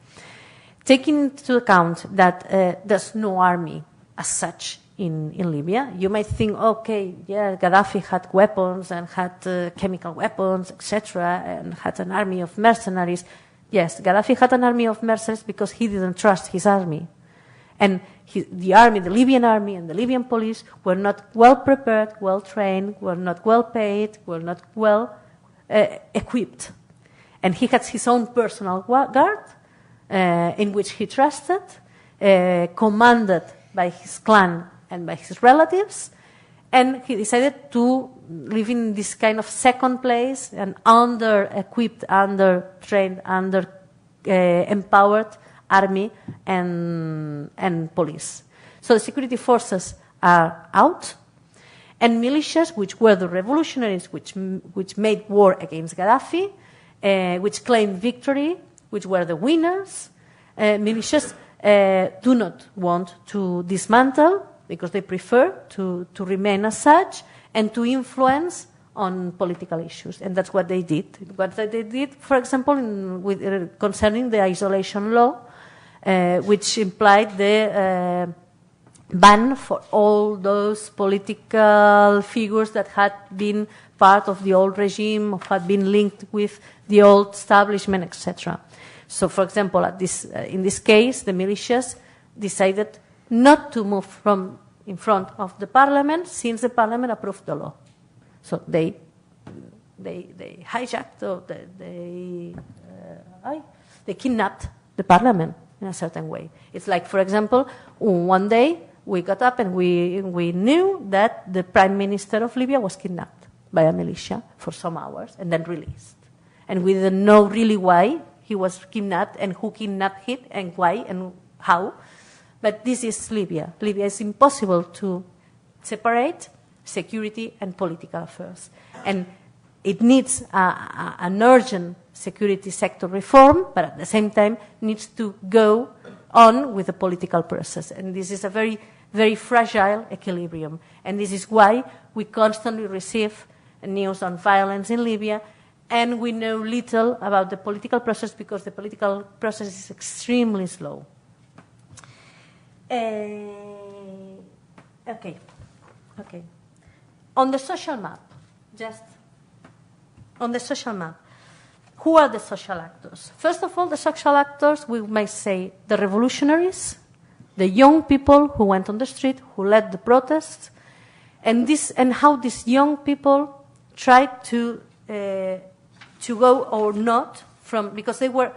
Taking into account that there's no army as such in Libya, you might think, okay, yeah, Gaddafi had weapons and had chemical weapons, etc., and had an army of mercenaries. Yes, Gaddafi had an army of mercenaries because he didn't trust his army. And the army, the Libyan army and the Libyan police were not well prepared, well trained, were not well paid, were not well equipped. And he had his own personal guard in which he trusted, commanded by his clan and by his relatives, and he decided to live in this kind of second place, an under-equipped, under-trained, under-empowered army and police. So the security forces are out, and militias, which were the revolutionaries which made war against Gaddafi, which claimed victory, which were the winners, militias do not want to dismantle because they prefer to remain as such and to influence on political issues. And that's what they did. What they did, for example, concerning the isolation law, which implied the ban for all those political figures that had been part of the old regime, had been linked with the old establishment, etc. So, for example, in this case, the militias decided not to move from in front of the parliament since the parliament approved the law. So they hijacked or they kidnapped the parliament in a certain way. It's like, for example, one day we got up and we knew that the prime minister of Libya was kidnapped by a militia for some hours and then released. And we didn't know really why he was kidnapped and who kidnapped him and why and how. But this is Libya. Libya is impossible to separate security and political affairs. And it needs an urgent security sector reform, but at the same time needs to go on with the political process. And this is a very, very fragile equilibrium. And this is why we constantly receive news on violence in Libya, and we know little about the political process because the political process is extremely slow. Okay. On the social map, who are the social actors? First of all, the social actors, we may say the revolutionaries, the young people who went on the street, who led the protests, and how these young people tried to go or not because they were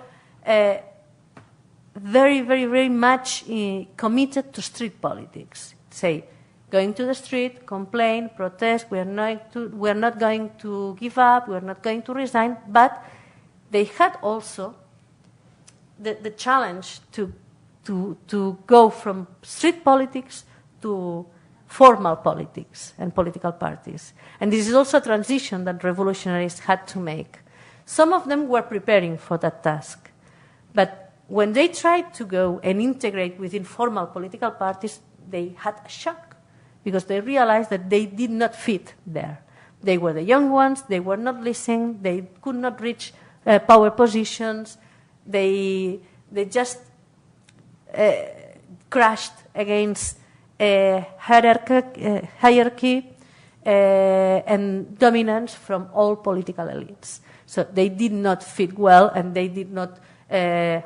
very, very, very much committed to street politics. Say, going to the street, complain, protest, we are not going to give up, we are not going to resign, but they had also the challenge to go from street politics to formal politics and political parties. And this is also a transition that revolutionaries had to make. Some of them were preparing for that task, but when they tried to go and integrate within formal political parties, they had a shock because they realized that they did not fit there. They were the young ones, they were not listening, they could not reach power positions, they just crashed against hierarchy and dominance from all political elites. So they did not fit well and they did not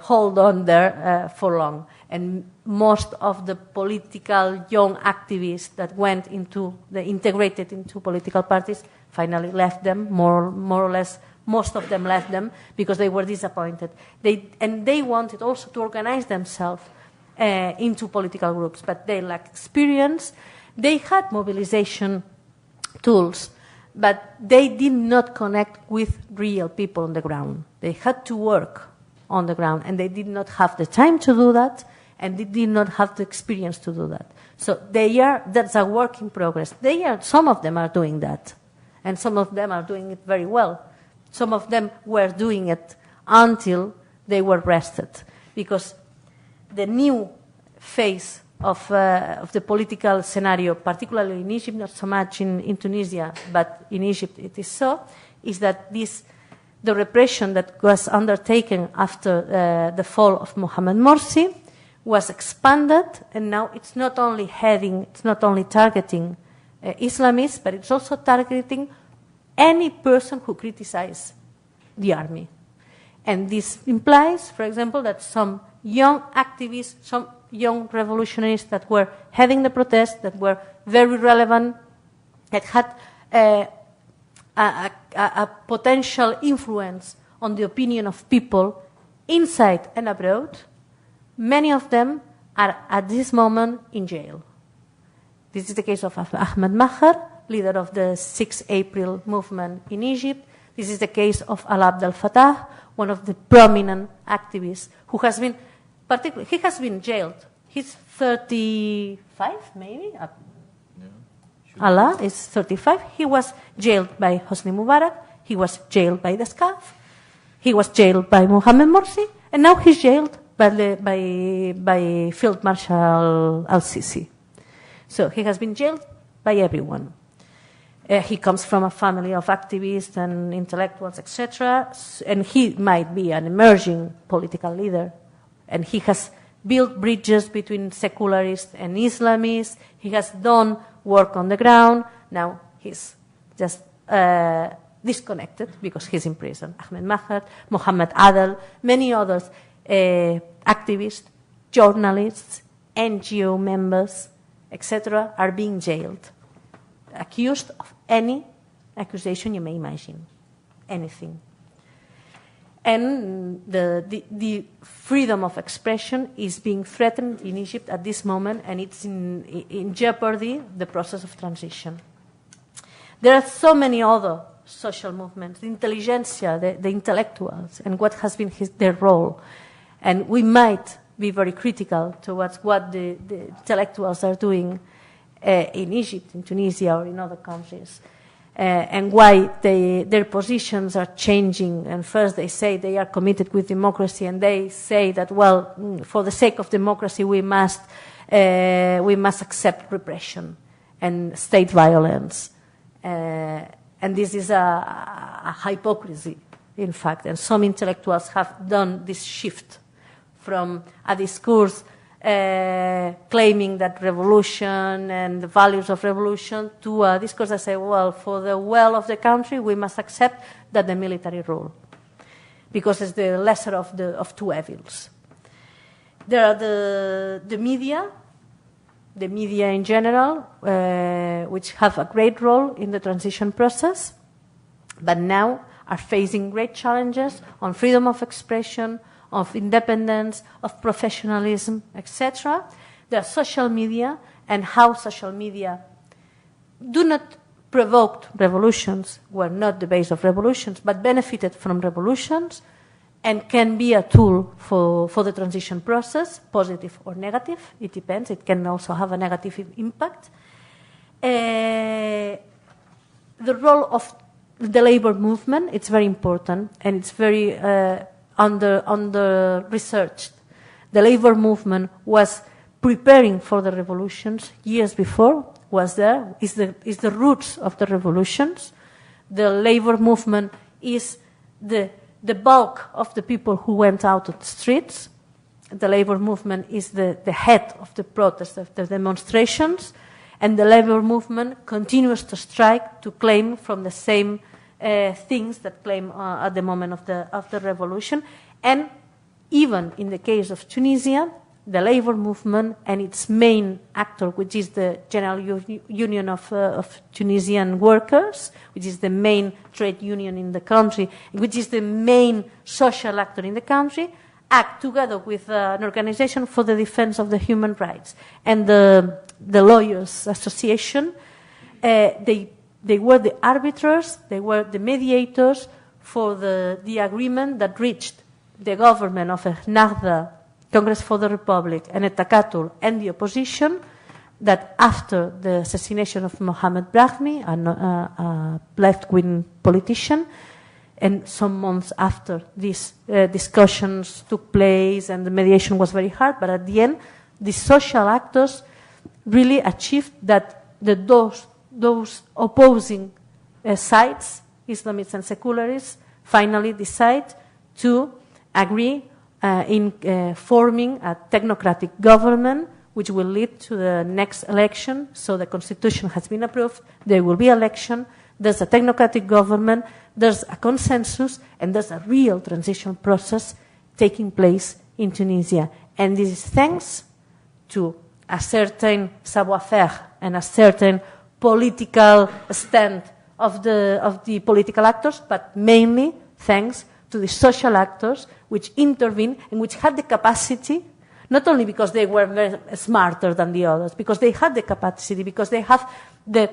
hold on there for long. And most of the political young activists that integrated into political parties finally left them, more or less. Most of them left them because they were disappointed. They wanted also to organize themselves into political groups, but they lacked experience. They had mobilization tools, but they did not connect with real people on the ground. They had to work on the ground, and they did not have the time to do that, and they did not have the experience to do that. So that's a work in progress. Some of them are doing that, and some of them are doing it very well. Some of them were doing it until they were arrested, because the new phase of the political scenario, particularly in Egypt, not so much in Tunisia, but in Egypt it is so, is that the repression that was undertaken after the fall of Mohamed Morsi was expanded, and now it's not only targeting Islamists, but it's also targeting any person who criticizes the army. And this implies, for example, that some young activists, some young revolutionaries that were heading the protests, that were very relevant, that had a potential influence on the opinion of people inside and abroad, many of them are at this moment in jail. This is the case of Ahmed Maher, leader of the 6 April movement in Egypt. This is the case of Abdel Fattah, one of the prominent activists who has been he has been jailed. He's 35, maybe. Allah is 35. He was jailed by Hosni Mubarak. He was jailed by the SCAF. He was jailed by Mohamed Morsi. And now he's jailed by Field Marshal al-Sisi. So he has been jailed by everyone. He comes from a family of activists and intellectuals, etc. And he might be an emerging political leader. And he has built bridges between secularists and Islamists. He has done work on the ground. Now he's just disconnected because he's in prison. Ahmed Maher, Mohammed Adel, many others, activists, journalists, NGO members, etc., are being jailed, accused of any accusation you may imagine, anything. And the freedom of expression is being threatened in Egypt at this moment, and it's in jeopardy the process of transition. There are so many other social movements, the intelligentsia, the intellectuals, and what has been their role. And we might be very critical towards what the intellectuals are doing in Egypt, in Tunisia, or in other countries. And why their positions are changing. And first they say they are committed with democracy, and they say that, well, for the sake of democracy, we must accept repression and state violence. And this is a hypocrisy, in fact. And some intellectuals have done this shift from a discourse claiming that revolution and the values of revolution to a discourse that say, well, for the well of the country, we must accept that the military rule, because it's the lesser of two evils. There are the media in general, which have a great role in the transition process, but now are facing great challenges on freedom of expression, of independence, of professionalism, etc. There are social media, and how social media do not provoke revolutions, were not the base of revolutions, but benefited from revolutions, and can be a tool for the transition process, positive or negative. It depends. It can also have a negative impact. The role of the labor movement, it's very important, and it's very under researched. The labor movement was preparing for the revolutions years before, is the roots of the revolutions. The labor movement is the bulk of the people who went out to the streets. The labor movement is the head of the protests, of the demonstrations, and the labor movement continues to strike, to claim from the same things that claim at the moment of the revolution. And even in the case of Tunisia, the labor movement and its main actor, which is the General Union of Tunisian Workers, which is the main trade union in the country, which is the main social actor in the country, act together with an organization for the defense of the human rights and the Lawyers Association. They were the arbiters, they were the mediators for the agreement that reached the government of Ennahda, Congress for the Republic, and Etakatul, and the opposition, that after the assassination of Mohamed Brahmi, a left-wing politician, and some months after these discussions took place and the mediation was very hard, but at the end, the social actors really achieved that those opposing sides, Islamists and secularists, finally decide to agree in forming a technocratic government which will lead to the next election. So the constitution has been approved, there will be election, there's a technocratic government, there's a consensus, and there's a real transition process taking place in Tunisia. And this is thanks to a certain savoir-faire and a certain political stand of the political actors, but mainly thanks to the social actors which intervene and which had the capacity, not only because they were very smarter than the others, because they had the capacity, because they have the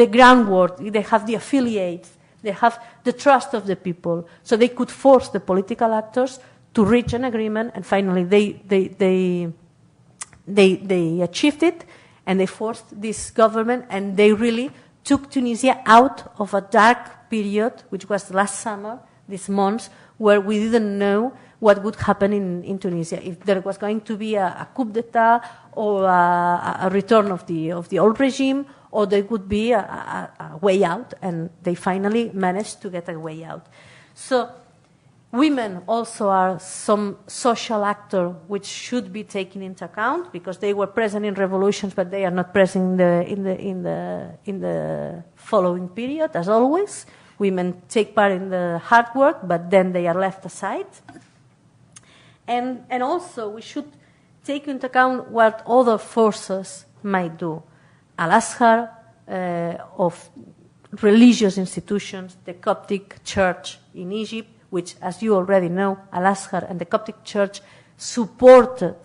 groundwork, they have the affiliates, they have the trust of the people, so they could force the political actors to reach an agreement, and finally they achieved it, and they forced this government, and they really took Tunisia out of a dark period, which was last summer, these months, where we didn't know what would happen in Tunisia, if there was going to be a coup d'etat or a return of the old regime, or there would be a way out, and they finally managed to get a way out. So women also are some social actor which should be taken into account, because they were present in revolutions, but they are not present in the following period, as always. Women take part in the hard work, but then they are left aside. And also we should take into account what other forces might do. Al-Azhar, of religious institutions, the Coptic Church in Egypt, which, as you already know, Al-Azhar and the Coptic Church supported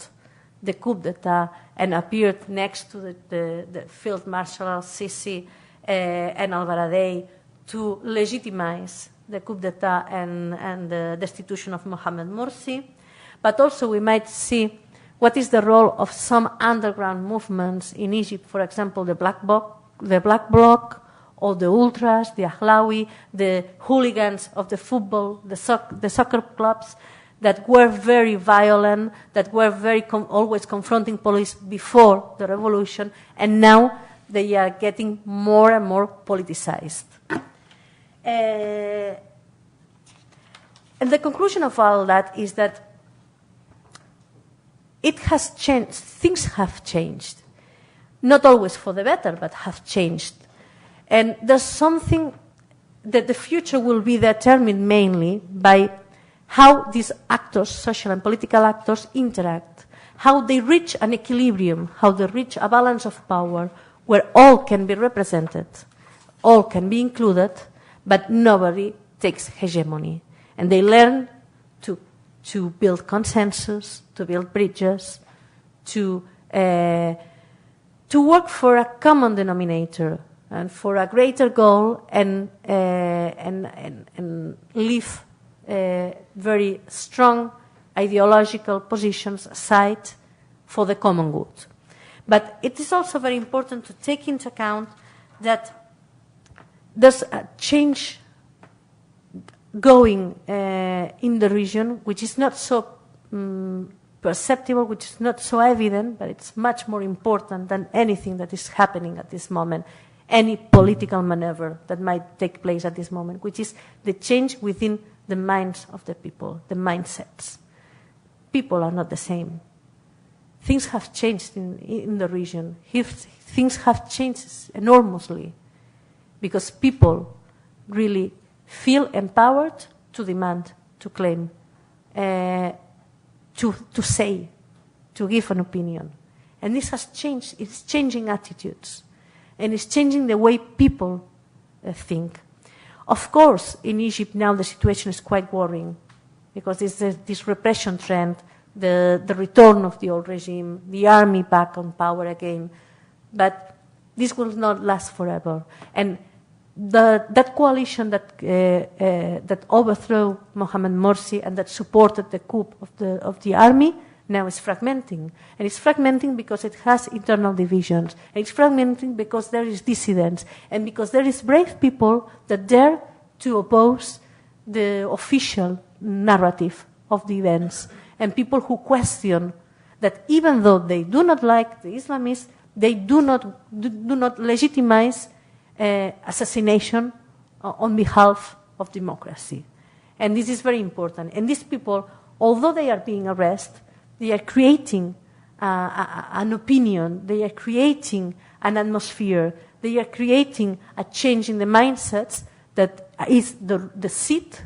the coup d'etat and appeared next to the Field Marshal Sisi and Al-Baradei to legitimize the coup d'etat and the destitution of Mohamed Morsi. But also we might see what is the role of some underground movements in Egypt, for example, the Black Bloc, or the Ultras, the Ahlawi, the hooligans of the football, the soccer clubs, that were very violent, that were always confronting police before the revolution, and now they are getting more and more politicized. And the conclusion of all that is that it has changed, things have changed. Not always for the better, but have changed. And there's something that the future will be determined mainly by how these actors, social and political actors, interact, how they reach an equilibrium, how they reach a balance of power where all can be represented, all can be included, but nobody takes hegemony. And they learn to build consensus, to build bridges, to work for a common denominator and for a greater goal, and leave very strong ideological positions aside for the common good. But it is also very important to take into account that there's a change going in the region, which is not so perceptible, which is not so evident, but it's much more important than anything that is happening at this moment, any political maneuver that might take place at this moment, which is the change within the minds of the people, the mindsets. People are not the same. Things have changed in the region. Things have changed enormously because people really feel empowered to demand, to claim, to say, to give an opinion. And this has changed. It's changing attitudes. And it's changing the way people think. Of course, in Egypt now the situation is quite worrying because this repression trend, the return of the old regime, the army back on power again. But this will not last forever. And that coalition that overthrew Mohamed Morsi and that supported the coup of the army now is fragmenting. And it's fragmenting because it has internal divisions. And it's fragmenting because there is dissidence and because there is brave people that dare to oppose the official narrative of the events, and people who question that even though they do not like the Islamists, they do not legitimize assassination on behalf of democracy. And this is very important. And these people, although they are being arrested, they are creating an opinion, they are creating an atmosphere, they are creating a change in the mindsets that is the seed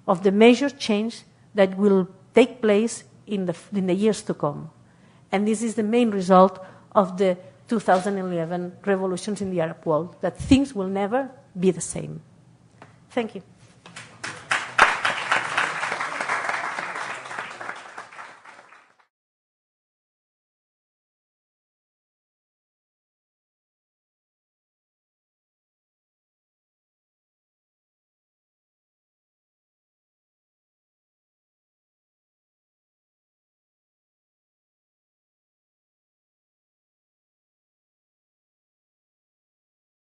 of the major change that will take place in the years to come. And this is the main result of the 2011 revolutions in the Arab world, that things will never be the same. Thank you.